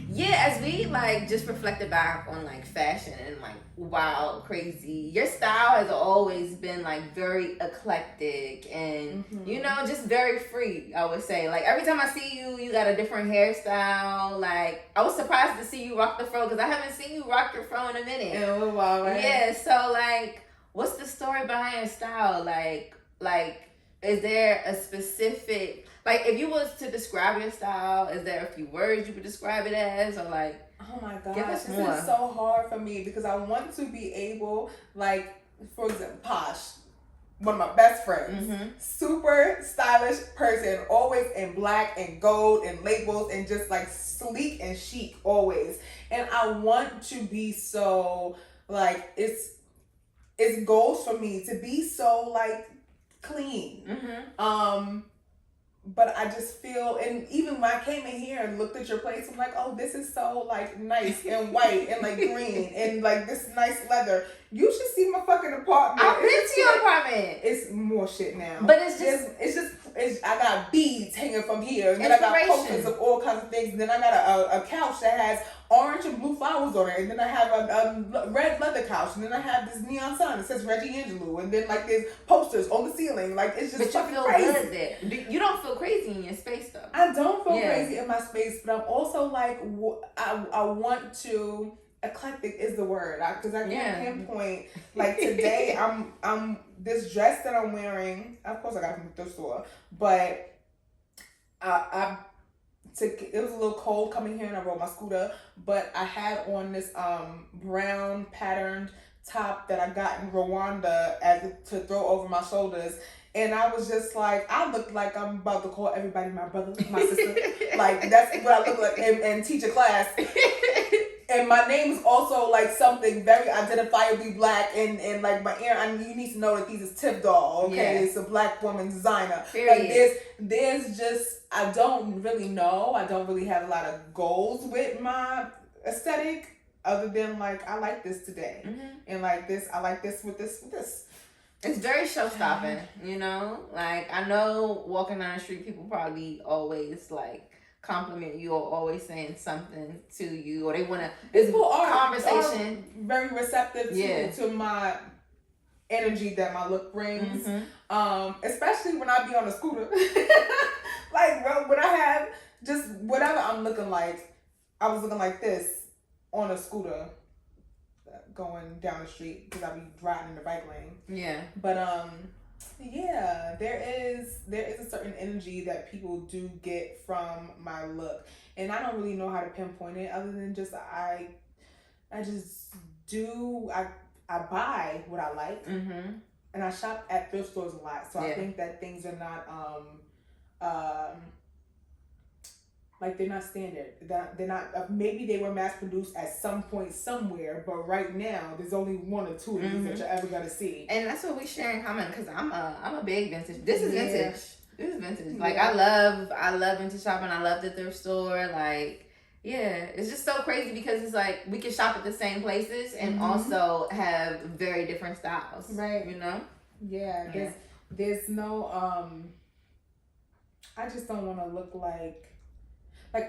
Yeah, as we like just reflected back on like fashion and like wild, crazy, your style has always been like very eclectic and you know, just very free, I would say. Like every time I see you, you got a different hairstyle. Like I was surprised to see you rock the fro, because I haven't seen you rock your fro in a minute. In a little while, right? Yeah, so like what's the story behind your style? Like is there a specific, like, if you was to describe your style, is there a few words you would describe it as, or like? Oh my gosh, give us this more. is so hard for me, because I want to be able, like, for example, Posh, one of my best friends, super stylish person, always in black and gold and labels and just like sleek and chic always. And I want to be so like it's goals for me to be so like clean. But I just feel, and even when I came in here and looked at your place, I'm like, oh, this is so like nice and white and like green and like this nice leather. You should see my fucking apartment. I've been to your apartment. It's more shit now. But it's just I got beads hanging from here, and then I got posters of all kinds of things, and then I got a couch that has orange and blue flowers on it, and then I have a red leather couch, and then I have this neon sign that says Regi Angelou, and then like there's posters on the ceiling. Like it's just but you feel crazy. good there. You don't feel crazy in your space though. I don't feel crazy in my space, but I'm also like I want to. Eclectic is the word, because I can't pinpoint. Like today, I'm this dress that I'm wearing. Of course, I got it from the thrift store, but it was a little cold coming here, and I rode my scooter. But I had on this brown patterned top that I got in Rwanda to throw over my shoulders. And I was just like, I look like I'm about to call everybody my brother, my sister. Like that's what I look like and teach a class. And my name is also like something very identifiably black, and like my ear. You need to know that these is Tiff Doll. Okay, it's a black woman designer. Period. Like there's just I don't really know. I don't really have a lot of goals with my aesthetic, other than like I like this today, and like this I like this with this. It's very show-stopping, you know? Like, I know walking down the street, people probably always, like, compliment you or always saying something to you, or they want to... People are conversation. Very receptive to my energy that my look brings. Especially when I be on a scooter. Like, when I have just whatever I'm looking like, I was looking like this on a scooter. Going down the street, because I be riding in the bike lane. Yeah. But there is a certain energy that people do get from my look, and I don't really know how to pinpoint it, other than just I buy what I like, and I shop at thrift stores a lot, so I think that things are not like they're not standard. They're not. Maybe they were mass produced at some point somewhere, but right now there's only one or two of these that you're ever gonna see. And that's what we share in common, because I'm a big vintage. This is vintage. This is vintage. Like I love vintage shopping. I love the thrift store. Like it's just so crazy, because it's like we can shop at the same places and also have very different styles. Right. You know. Yeah. There's no I just don't want to look like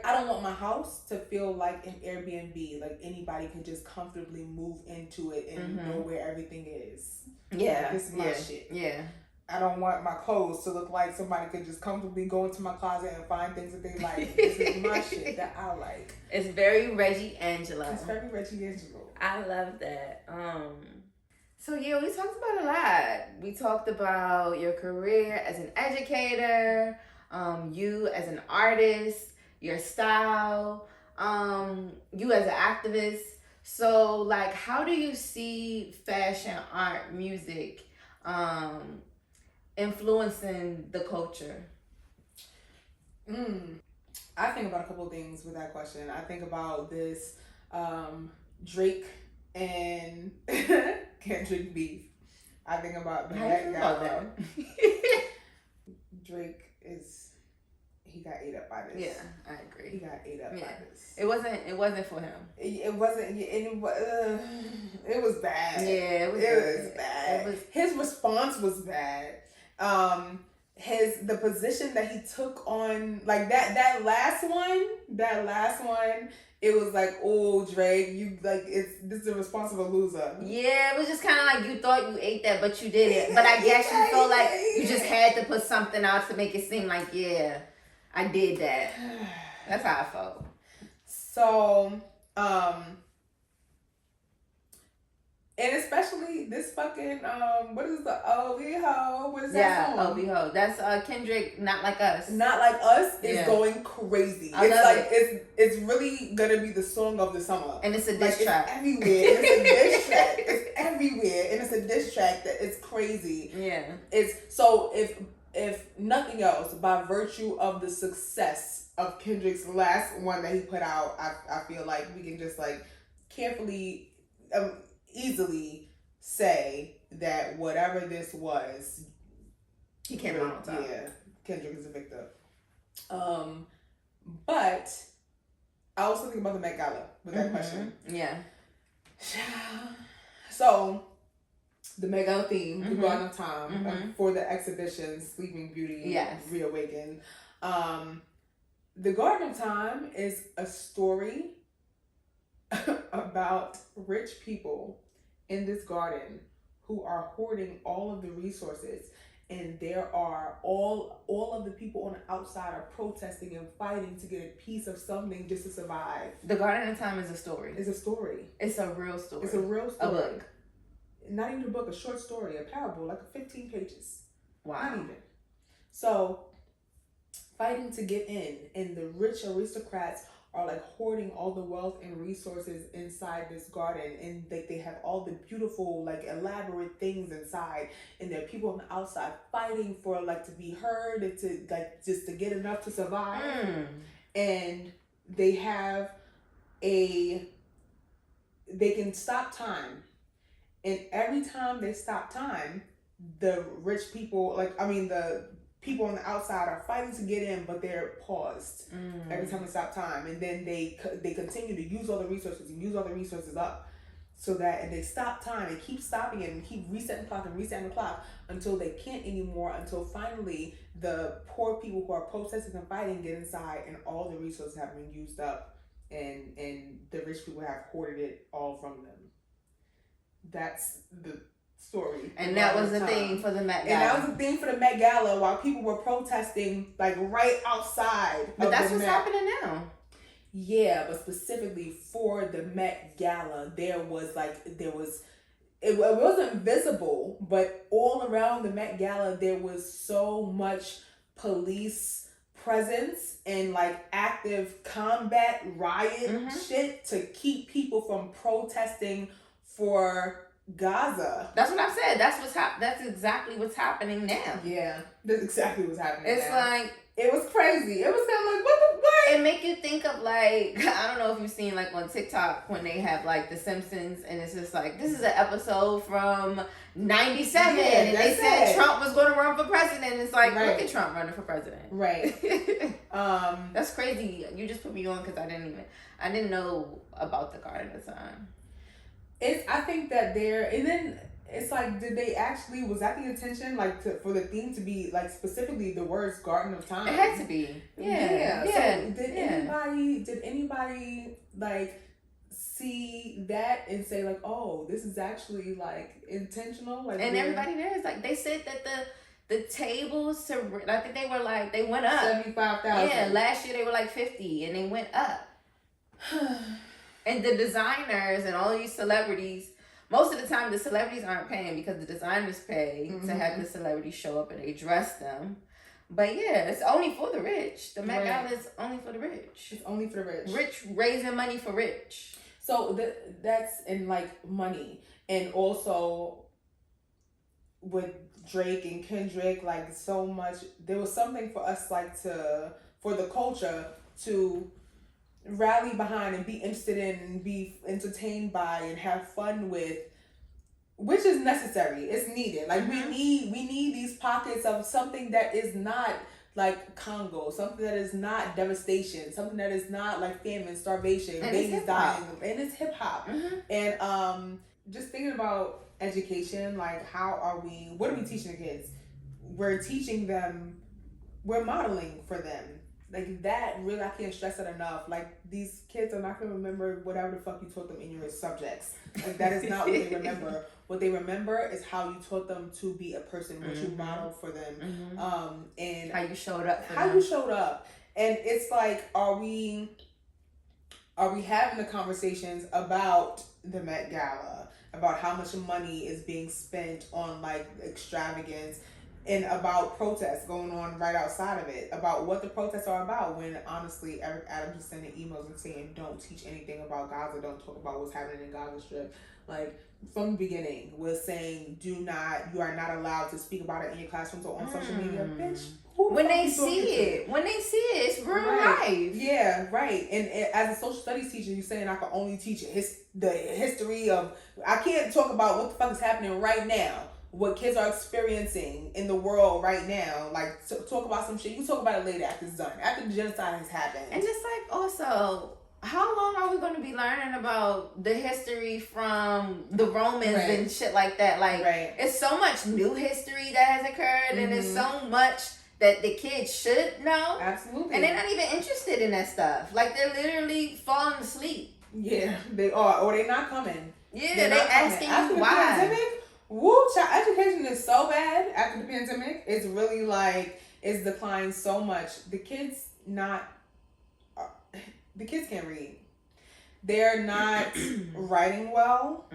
I don't want my house to feel like an Airbnb. Like anybody can just comfortably move into it and know where everything is. Yeah. Like, this is my shit. Yeah. I don't want my clothes to look like somebody could just comfortably go into my closet and find things that they like. This is my shit that I like. It's very Regi Angelou. It's very Regi Angelou. I love that. So we talked about a lot. We talked about your career as an educator, you as an artist, your style, you as an activist. So like, how do you see fashion, art, music influencing the culture? I think about a couple of things with that question. I think about this Drake and Kendrick beef. I think about the How you Met feel about Gala. that? Drake he got ate up by this. Yeah, I agree. He got ate up by this. It wasn't for him. It wasn't. It was bad. Yeah, it was bad. His response was bad. The position that he took on, like that last one, it was like, oh, Drake, you like this is a responsible loser. Yeah, it was just kind of like you thought you ate that, but you didn't. But I guess you felt like you just had to put something out to make it seem like, yeah, I did that. That's how I felt. So, and especially this fucking what is the OVO? What is that song? Yeah, OVO. That's Kendrick. Not Like Us. Not Like Us is going crazy. It's really gonna be the song of the summer. And it's a diss track. It's everywhere. It's a diss track. It's everywhere, and it's a diss track that is crazy. Yeah. It's so if nothing else, by virtue of the success of Kendrick's last one that he put out, I feel like we can just like carefully. Easily say that whatever this was, he came out on top. Yeah, Kendrick is a victim. But I was thinking about the Met Gala with that question. Yeah. So the Met Gala theme, the Garden of Time, for the exhibition Sleeping Beauty Reawakened. The Garden of Time is a story about rich people in this garden who are hoarding all of the resources, and there are all of the people on the outside are protesting and fighting to get a piece of something just to survive. The Garden of Time is a story. It's a story. It's a real story. It's a real story. A book. Not even a book, a short story, a parable, like 15 pages. Wow. Not even. So, fighting to get in, and the rich aristocrats are like hoarding all the wealth and resources inside this garden, and they have all the beautiful, like elaborate things inside, and there are people on the outside fighting for like to be heard and to like just to get enough to survive. And they have they can stop time, and every time they stop time, the rich people, the people on the outside are fighting to get in, but they're paused every time they stop time, and then they continue to use all the resources up, so that, and they stop time and keep stopping it and keep resetting the clock until they can't anymore, until finally the poor people who are protesting and fighting get inside, and all the resources have been used up, and the rich people have hoarded it all from them. That's the story. And that was the theme for the Met Gala. And that was the theme for the Met Gala while people were protesting like right outside. But that's what's happening now. Yeah, but specifically for the Met Gala, it wasn't visible, but all around the Met Gala there was so much police presence and like active combat riot shit to keep people from protesting for Gaza. That's what I said. That's exactly what's happening now. Yeah, that's exactly what's happening. It's now. like it was crazy. It was kind of like what? It make you think of like, I don't know if you've seen like on TikTok when they have like The Simpsons, and it's just like, this is an episode from 97, and they said Trump was going to run for president. It's like, look at Trump running for president. Right. That's crazy. You just put me on because I didn't know about the Garden of Time. I think that and then it's like, did they actually, was that the intention, like for the theme to be like specifically the words Garden of Time? It had to be. Yeah. So did anybody like see that and say like, oh, this is actually like intentional? Like, and everybody there is like, they said that the tables I think they went up 75,000. Yeah, last year they were like 50, and they went up. And the designers and all these celebrities, most of the time the celebrities aren't paying because the designers pay to have the celebrities show up and they dress them. But yeah, it's only for the rich. The Met Gala is only for the rich. It's only for the rich. Rich raising money for rich. So that's in like money. And also with Drake and Kendrick, like so much, there was something for us like for the culture to rally behind and be interested in and be entertained by and have fun with, which is necessary. It's needed. Like we need these pockets of something that is not like Congo, something that is not devastation, something that is not like famine, starvation, and babies dying, and it's hip hop. And just thinking about education, like what are we teaching the kids? We're teaching them, we're modeling for them. Like that, really, I can't stress that enough. Like these kids are not gonna remember whatever the fuck you taught them in your subjects. Like that is not what they remember. What they remember is how you taught them to be a person, what you modeled for them, and how you showed up. You showed up, and it's like, are we having the conversations about the Met Gala, about how much money is being spent on like extravagance, and about protests going on right outside of it, about what the protests are about, when honestly Eric Adams is sending emails and saying don't teach anything about Gaza, don't talk about what's happening in Gaza Strip. Like from the beginning was saying you are not allowed to speak about it in your classrooms or on social media. Bitch, when they see it, it's real life. Yeah, right. And as a social studies teacher, you're saying I can only teach the history of, I can't talk about what the fuck is happening right now, what kids are experiencing in the world right now. Like, talk about some shit. You can talk about it later after it's done, after the genocide has happened. And just like, also, how long are we going to be learning about the history from the Romans and shit like that? Like, it's so much new history that has occurred, and there's so much that the kids should know. Absolutely. And they're not even interested in that stuff. Like, they're literally falling asleep. Yeah, they are. Or they're not coming. Yeah, they're asking after you why. Pandemic, child education is so bad after the pandemic. It's really like, it's declined so much. The kids can't read. They're not writing well.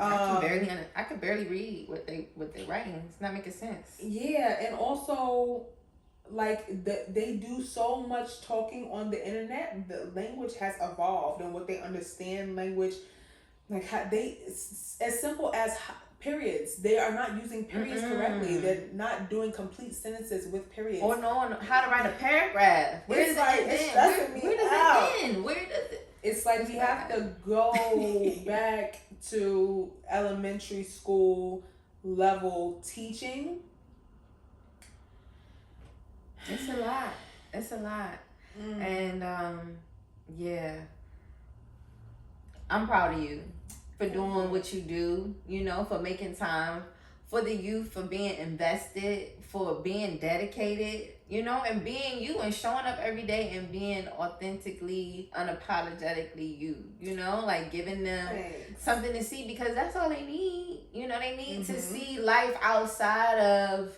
I could barely read what they're writing. It's not making sense. Yeah, and also, like they do so much talking on the internet. The language has evolved, and what they understand language, like how as simple as periods. They are not using periods correctly. They're not doing complete sentences with periods. Or knowing how to write a paragraph. Where does it end? Where does it? It's like we have to go back to elementary school level teaching. It's a lot. And yeah, I'm proud of you for doing what you do, for making time for the youth, for being invested, for being dedicated, and being you and showing up every day and being authentically, unapologetically you, like giving them something to see, because that's all they need. They need to see life outside of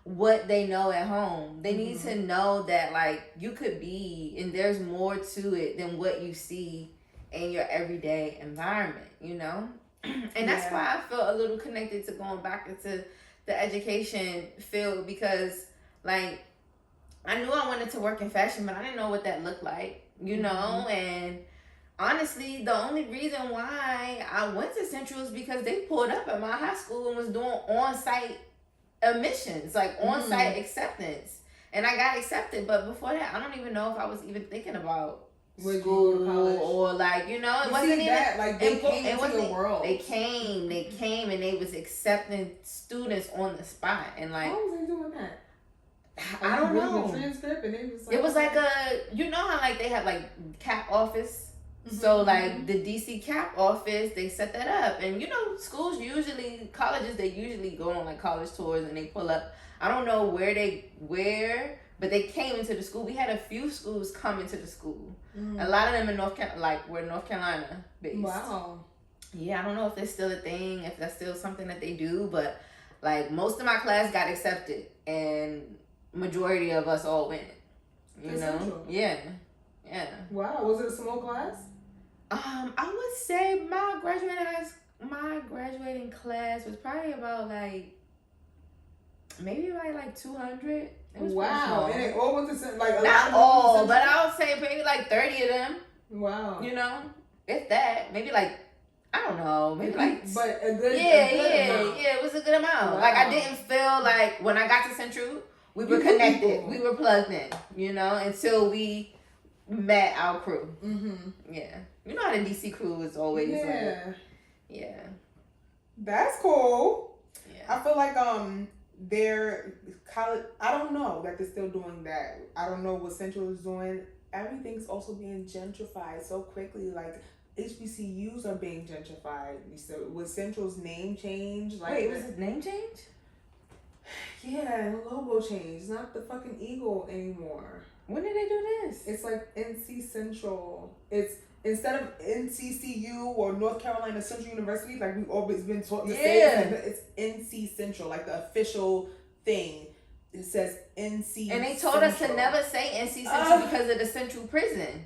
what they know at home. They need to know that, like, you could be, and there's more to it than what you see in your everyday environment, And that's why I feel a little connected to going back into the education field, because, like, I knew I wanted to work in fashion, but I didn't know what that looked like, and honestly, the only reason why I went to Central is because they pulled up at my high school and was doing on-site admissions, like on-site acceptance, and I got accepted. But before that, I don't even know if I was even thinking about school or like, it wasn't even that, like, they came into the world. They came and they was accepting students on the spot, and like, how was they doing that? I don't know. The transcript, and it was like how like they have like CAP office. So like the DC CAP office, they set that up, and schools colleges, they usually go on like college tours and they pull up. I don't know where, but they came into the school. We had a few schools come into the school. A lot of them in North Carolina based. Wow. Yeah, I don't know if it's still a thing, if that's still something that they do, but like most of my class got accepted, and majority of us all went. Yeah. Wow, was it a small class? I would say my graduating class was probably about like maybe like 200. Wow, and it all went to like not all, but I would say maybe like 30 of them. Wow. If that, maybe like, I don't know, maybe like, but a good amount. It was a good amount. Wow. Like I didn't feel like when I got to Central, we were connected, we were plugged in, until we met our crew. Mm-hmm. Yeah. You know how the DC crew is always yeah. That's cool. Yeah. I feel like their college, I don't know that they're still doing that. I don't know what Central is doing. Everything's also being gentrified so quickly. Like HBCUs are being gentrified. So with Central's name change, like wait, was his name change? Yeah, the logo change. It's not the fucking eagle anymore. When did they do this? It's like NC Central. It's instead of NCCU or North Carolina Central University, like we've always been taught to say, it's NC Central, like the official thing. It says NC. And they told us to never say NC Central because of the Central Prison.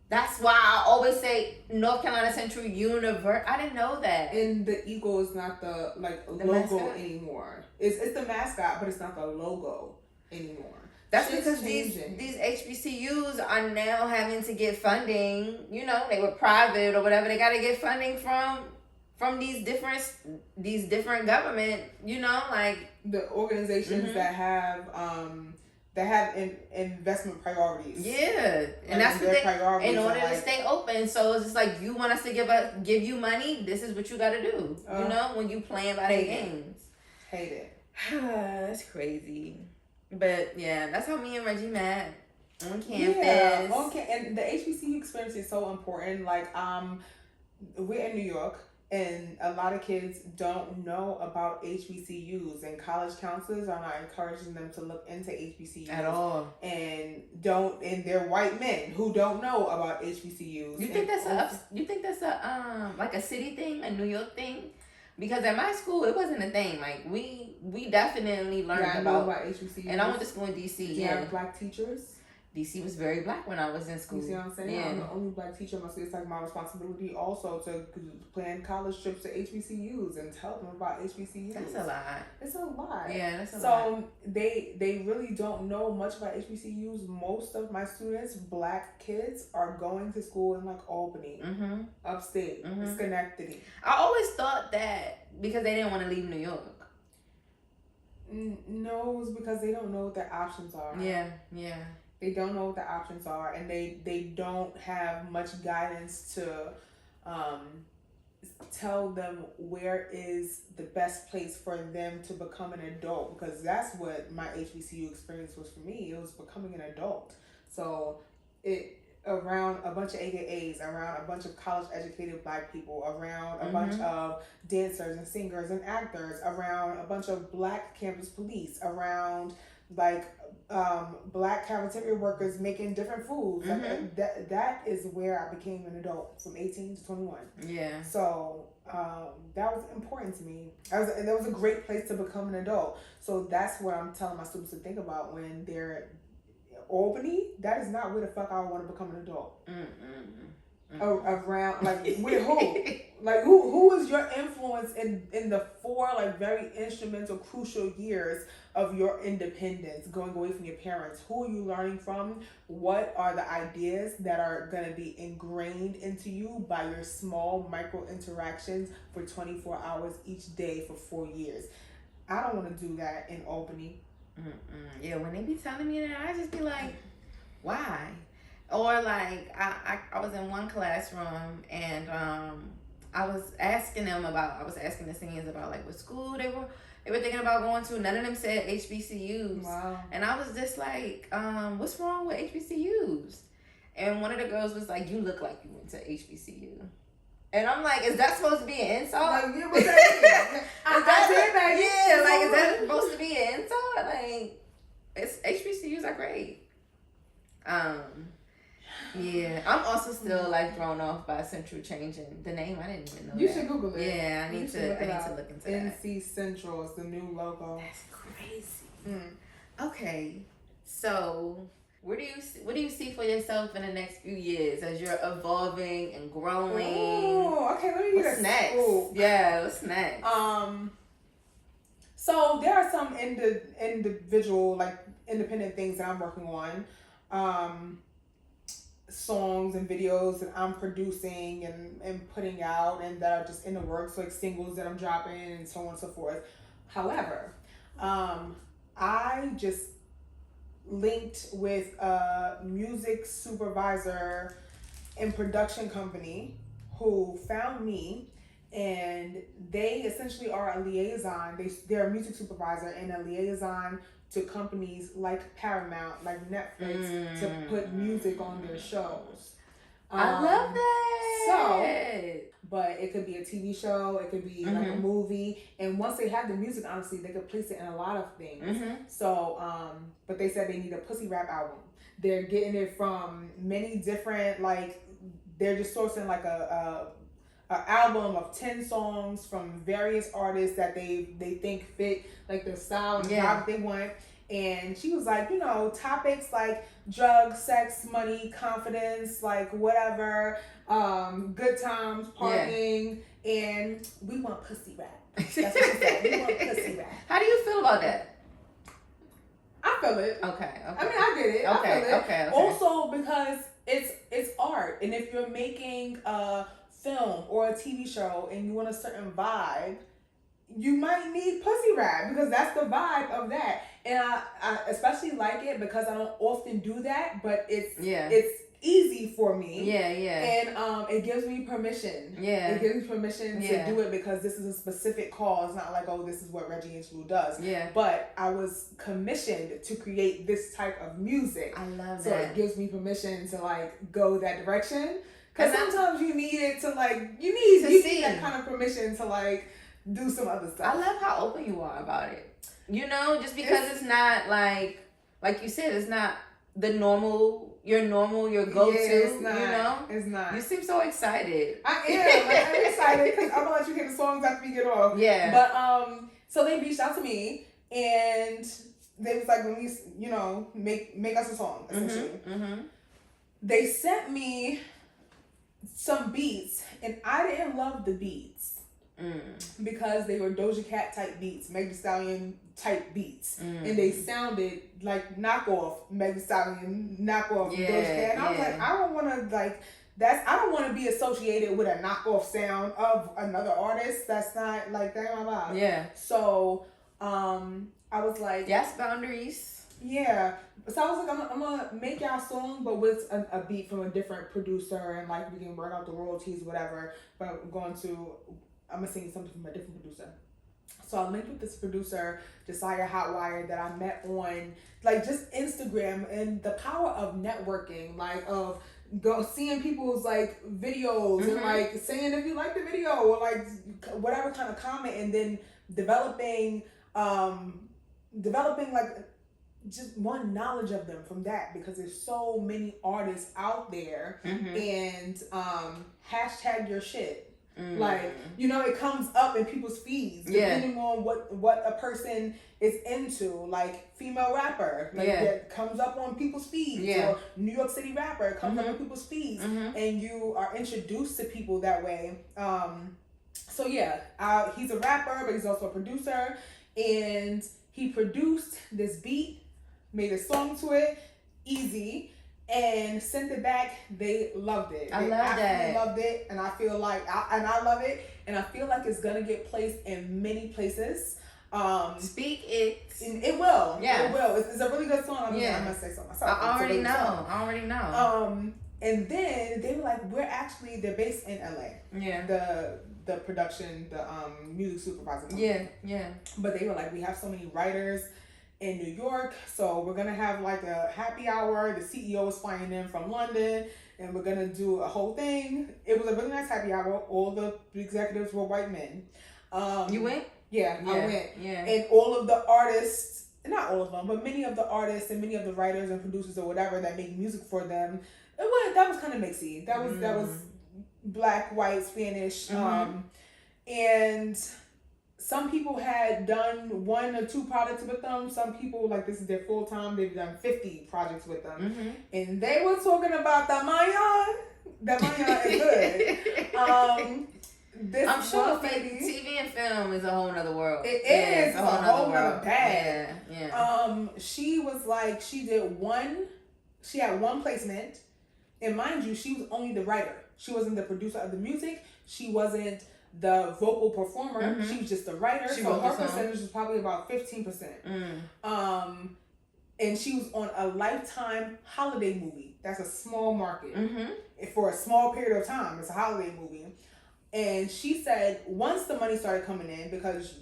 That's why I always say North Carolina Central University. I didn't know that. And the eagle is not the logo mascot anymore. It's the mascot, but it's not the logo anymore. That's because these HBCUs are now having to get funding. You know, they were private or whatever. They got to get funding from these different government. You know, like the organizations that have investment priorities. Yeah, and that's what they in order to stay open. So it's just like, you want us to give you money. This is what you got to do. You know, when you playing by their games. Hate it. That's crazy. But yeah, that's how me and Regi met on campus. Yeah, and the HBCU experience is so important. Like, we're in New York, and a lot of kids don't know about HBCUs, and college counselors are not encouraging them to look into HBCUs at all. And they're white men who don't know about HBCUs. You think that's a like a city thing, a New York thing? Because at my school, it wasn't a thing. Like, we definitely learned about HBCUs. And I went to school in DC. Did you have black teachers? DC was very black when I was in school. You see what I'm saying? Yeah. I'm the only black teacher in my school. It's like my responsibility also to plan college trips to HBCUs and tell them about HBCUs. That's a lot. It's a lot. Yeah, that's a lot. So they really don't know much about HBCUs. Most of my students, black kids, are going to school in like Albany, upstate, Schenectady. I always thought that because they didn't want to leave New York. No, it's because they don't know what their options are. Yeah. They don't know what the options are, and they don't have much guidance to tell them where is the best place for them to become an adult, because that's what my HBCU experience was for me. It was becoming an adult. So around a bunch of AKAs, around a bunch of college educated black people, around a bunch of dancers and singers and actors, around a bunch of black campus police, around like black cafeteria workers making different foods. Like, that is where I became an adult, from 18 to 21. Yeah. So that was important to me. That was a great place to become an adult. So that's what I'm telling my students to think about when they're Albany. That is not where the fuck I want to become an adult. Around, like, with who? Like, who is your influence in the 4 like very instrumental, crucial years of your independence, going away from your parents? Who are you learning from? What are the ideas that are going to be ingrained into you by your small micro interactions for 24 hours each day for 4 years? I don't want to do that in Albany. Yeah, when they be telling me that, I just be like, why? Or like, I was in one classroom, and I was asking the seniors about like what school they were thinking about going to. None of them said HBCUs. Wow. And I was just like, what's wrong with HBCUs? And one of the girls was like, you look like you went to HBCU. And I'm like, is that supposed to be an insult? Like, yeah, what's that? Is that supposed to be an insult? Like, HBCUs are great. Yeah, I'm also still like thrown off by Central changing the name. I didn't even know You that. should Google it. Yeah, I need to look into that. NC Central is the new logo. That's crazy. Okay, so what do you see for yourself in the next few years as you're evolving and growing? Oh, okay. Let me get what's a next? scoop. Yeah, what's next? So there are some individual, like, independent things that I'm working on. Songs and videos that I'm producing and putting out, and that are just in the works, like singles that I'm dropping and so on and so forth. However, I just linked with a music supervisor and production company who found me, and they essentially are a liaison. They're a music supervisor and a liaison to companies like Paramount, like Netflix, to put music on their shows. I love that. So, but it could be a TV show, it could be like a movie, and once they have the music, honestly, they could place it in a lot of things. So, but they said they need a pussy rap album. They're getting it from many different, like, they're just sourcing like a album of 10 songs from various artists that they think fit like their style and vibe they want. And she was like, you know, topics like drugs, sex, money, confidence, like whatever, good times, partying, and we want pussy rap. That's what she said. We want pussy rap. How do you feel about that? I feel it. Okay. I mean, I get it. Okay. I feel it. Okay. Also, because it's art, and if you're making a film or a TV show and you want a certain vibe, you might need pussy rap because that's the vibe of that. And I especially like it because I don't often do that, but it's easy for me. And it gives me permission. It gives me permission to do it because this is a specific cause, not like, oh, this is what Regi Angelou does. But I was commissioned to create this type of music. I love that. So it gives me permission to like go that direction. Because sometimes you need it to like, you need that kind of permission to like do some other stuff. I love how open you are about it. You know, just because it's not like you said, it's not the normal, your go-to. It's not, you know, it's not. You seem so excited. I am. Like, I'm excited because I'm gonna let you hear the songs after we get off. But so they reached out to me and they was like, when we, you know, make us a song essentially. They sent me some beats and I didn't love the beats. Because they were Doja Cat type beats, Meg Thee Stallion type beats, and they sounded like knockoff Meg Thee Stallion, knockoff Doja Cat. And I was like, I don't want to like I don't want to be associated with a knockoff sound of another artist. That's not like that my vibe. So I was like, yes, boundaries. So I was like, I'm gonna make y'all a song, but with a beat from a different producer, and like we can work out the royalties, whatever. But I'm gonna sing something from a different producer. So I linked with this producer, Josiah Hotwire, that I met on like just Instagram, and the power of networking, like of seeing people's like videos and like saying if you like the video or like whatever kind of comment, and then developing like just one knowledge of them from that, because there's so many artists out there, and hashtag your shit. Like, you know, it comes up in people's feeds depending on what a person is into. Like female rapper, like that comes up on people's feeds, or New York City rapper comes up on people's feeds, and you are introduced to people that way. So he's a rapper, but he's also a producer, and he produced this beat, made a song to it, easy, and sent it back. They loved it. I loved it, and I feel like I love it, and I feel like it's gonna get placed in many places. Speak it. It will. It will. It's a really good song. I must say so myself. I already know. And then they were like, they're based in LA. The production, the music supervisor company. But they were like, we have so many writers in New York, so we're gonna have like a happy hour. The CEO is flying in from London, and we're gonna do a whole thing. It was a really nice happy hour. All the executives were white men. You went? I went. And all of the artists, not all of them, but many of the artists and many of the writers and producers or whatever that make music for them, that was kind of mixy. That was black, white, Spanish, and some people had done 1 or 2 projects with them. Some people, like, this is their full time. They've done 50 projects with them. And they were talking about the Mayan. The Mayan is good. I'm sure TV and film is a whole nother world. It is. It's a whole nother bag. Yeah. She was like, she had one placement. And mind you, she was only the writer. She wasn't the producer of the music. She wasn't the vocal performer. She was just the writer. So her percentage was probably about 15%. and she was on a Lifetime holiday movie. That's a small market. Mm-hmm. For a small period of time. It's a holiday movie. And she said once the money started coming in, because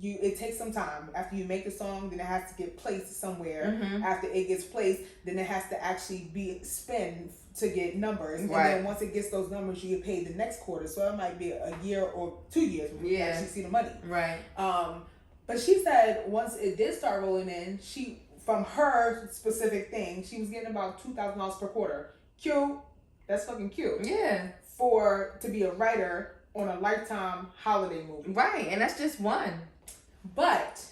it takes some time. After you make the song, then it has to get placed somewhere. Mm-hmm. After it gets placed, then it has to actually be spent to get numbers. Right. And then once it gets those numbers, you get paid the next quarter. So it might be a year or 2 years before you actually see the money. Right. But she said once it did start rolling in, from her specific thing, she was getting about $2,000 per quarter. Cute. That's fucking cute. Yeah. To be a writer on a Lifetime holiday movie. Right, and that's just one. But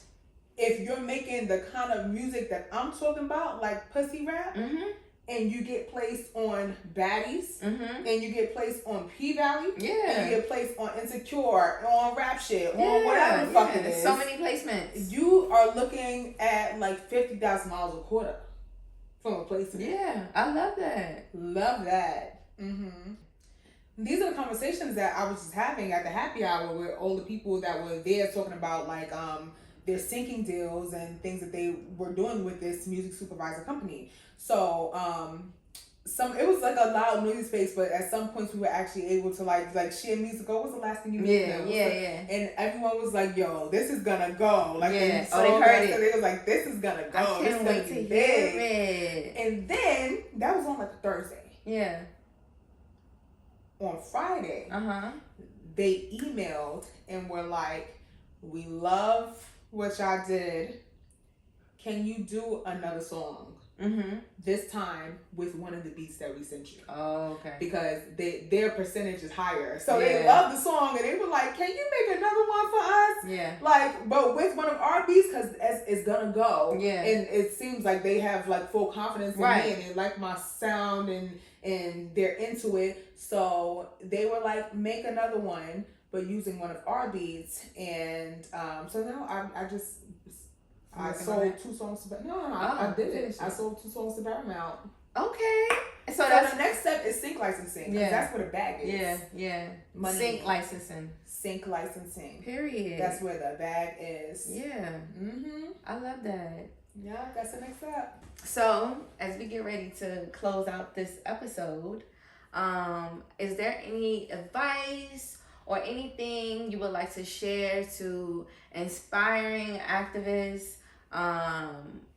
if you're making the kind of music that I'm talking about, like pussy rap, mm-hmm. and you get placed on Baddies, mm-hmm. and you get placed on P-Valley, yeah, and you get placed on Insecure, on Rap Shit, on whatever the fuck it is. So many placements. You are looking at like $50,000 a quarter from a placement. Yeah, I love that. Love that. Mm-hmm. These are the conversations that I was just having at the happy hour with all the people that were there talking about like their syncing deals and things that they were doing with this music supervisor company. So it was like a loud noisy space, but at some points we were actually able to like share music. What's the last thing you made? Yeah. And everyone was like, "Yo, this is gonna go!" Like, they heard it. So they was like, "This is gonna go. I can't wait to hear it." And then that was on like a Thursday. Yeah. On Friday, they emailed and were like, "We love what y'all did. Can you do another song? This time with one of the beats that we sent you." Oh, okay. Because their percentage is higher, so they loved the song and they were like, "Can you make another one for us?" Yeah. Like, but with one of our beats, because it's gonna go. Yeah. And it seems like they have like full confidence in me and they like my sound and they're into it. So they were like, make another one, but using one of our beats. And so now I sold 2 songs to I did it. I sold 2 songs to Paramount. Okay. So the next step is sync licensing. Yeah. That's where the bag is. Yeah. Money. Sync licensing. Sync licensing. Period. That's where the bag is. Yeah. I love that. Yeah, that's the next step. So, as we get ready to close out this episode, is there any advice or anything you would like to share to inspiring activists,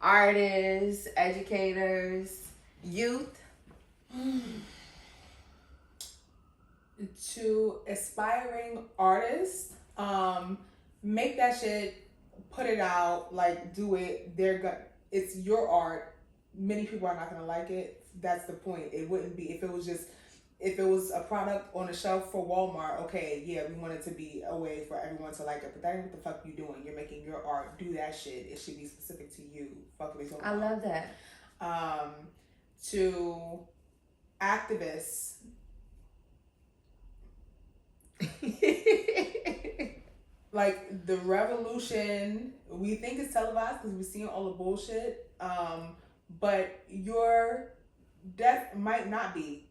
artists, educators, youth? To aspiring artists, make that shit, put it out, like do it. It's your art. Many people are not gonna like it. That's the point. It wouldn't be if it was a product on a shelf for Walmart. Okay, yeah, we want it to be a way for everyone to like it, but that ain't what the fuck you doing. You're making your art. Do that shit. It should be specific to you. Fuck what I love that. To activists. Like the revolution, we think it's televised because we're seeing all the bullshit. But your death might not be.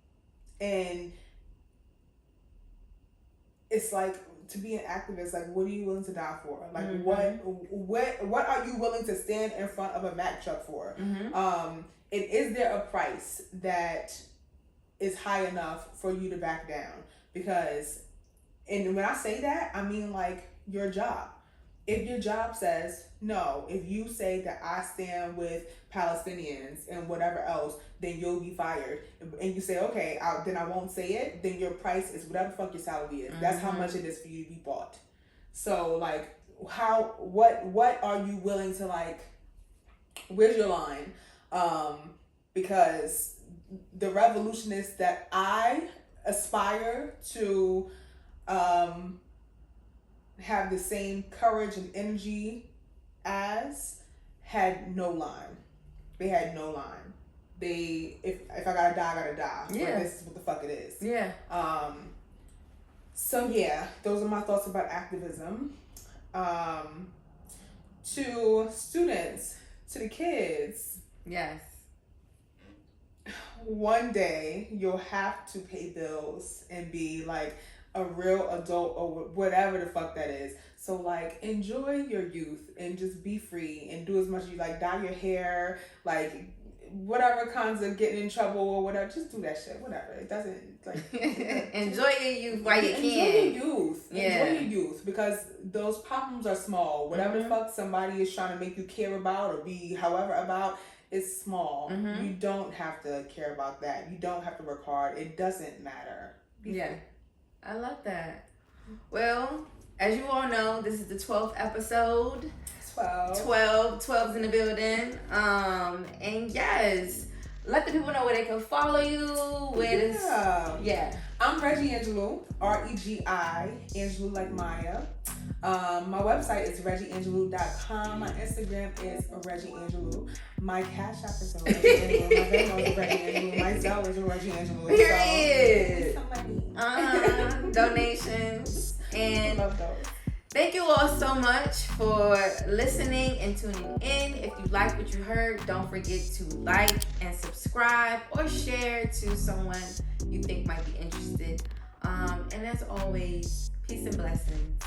And it's like, to be an activist, like, what are you willing to die for? Like, what are you willing to stand in front of a Mack truck for? And is there a price that is high enough for you to back down? Because, and when I say that, I mean like your job. If your job says no, if you say that I stand with Palestinians and whatever else, then you'll be fired. And you say, okay, then I won't say it. Then your price is whatever the fuck your salary is. That's how much it is for you to be bought. So like, what are you willing to like? Where's your line? Because the revolutionists that I aspire to have the same courage and energy as had no line. They had no line. If I gotta die, I gotta die. Yeah. But this is what the fuck it is. Yeah. So yeah, those are my thoughts about activism. To students, to the kids. Yes. One day you'll have to pay bills and be like a real adult or whatever the fuck that is. So like enjoy your youth and just be free and do as much as you like. Dye your hair, like whatever kinds of getting in trouble or whatever. Just do that shit. Whatever. It doesn't like enjoy your youth while you can. Enjoy your youth. Yeah. Enjoy your youth because those problems are small. Whatever the fuck somebody is trying to make you care about or be however about. It's small. You don't have to care about that. You don't have to work hard. It doesn't matter. Yeah. I love that. Well, as you all know, this is the 12th episode. 12's in the building. And yes, let the people know where they can follow you. I'm Regi Angelou, Regi, Angelou like Maya. My website is regiangelou.com. My Instagram is Regi Angelou. My Cash App is Regi Angelou. My Venmo is Regi Angelou. My Zelle is Regi Angelou. Period. Donations. And love those. Thank you all so much for listening and tuning in. If you like what you heard, don't forget to like and subscribe or share to someone you think might be interested. And as always, peace and blessings.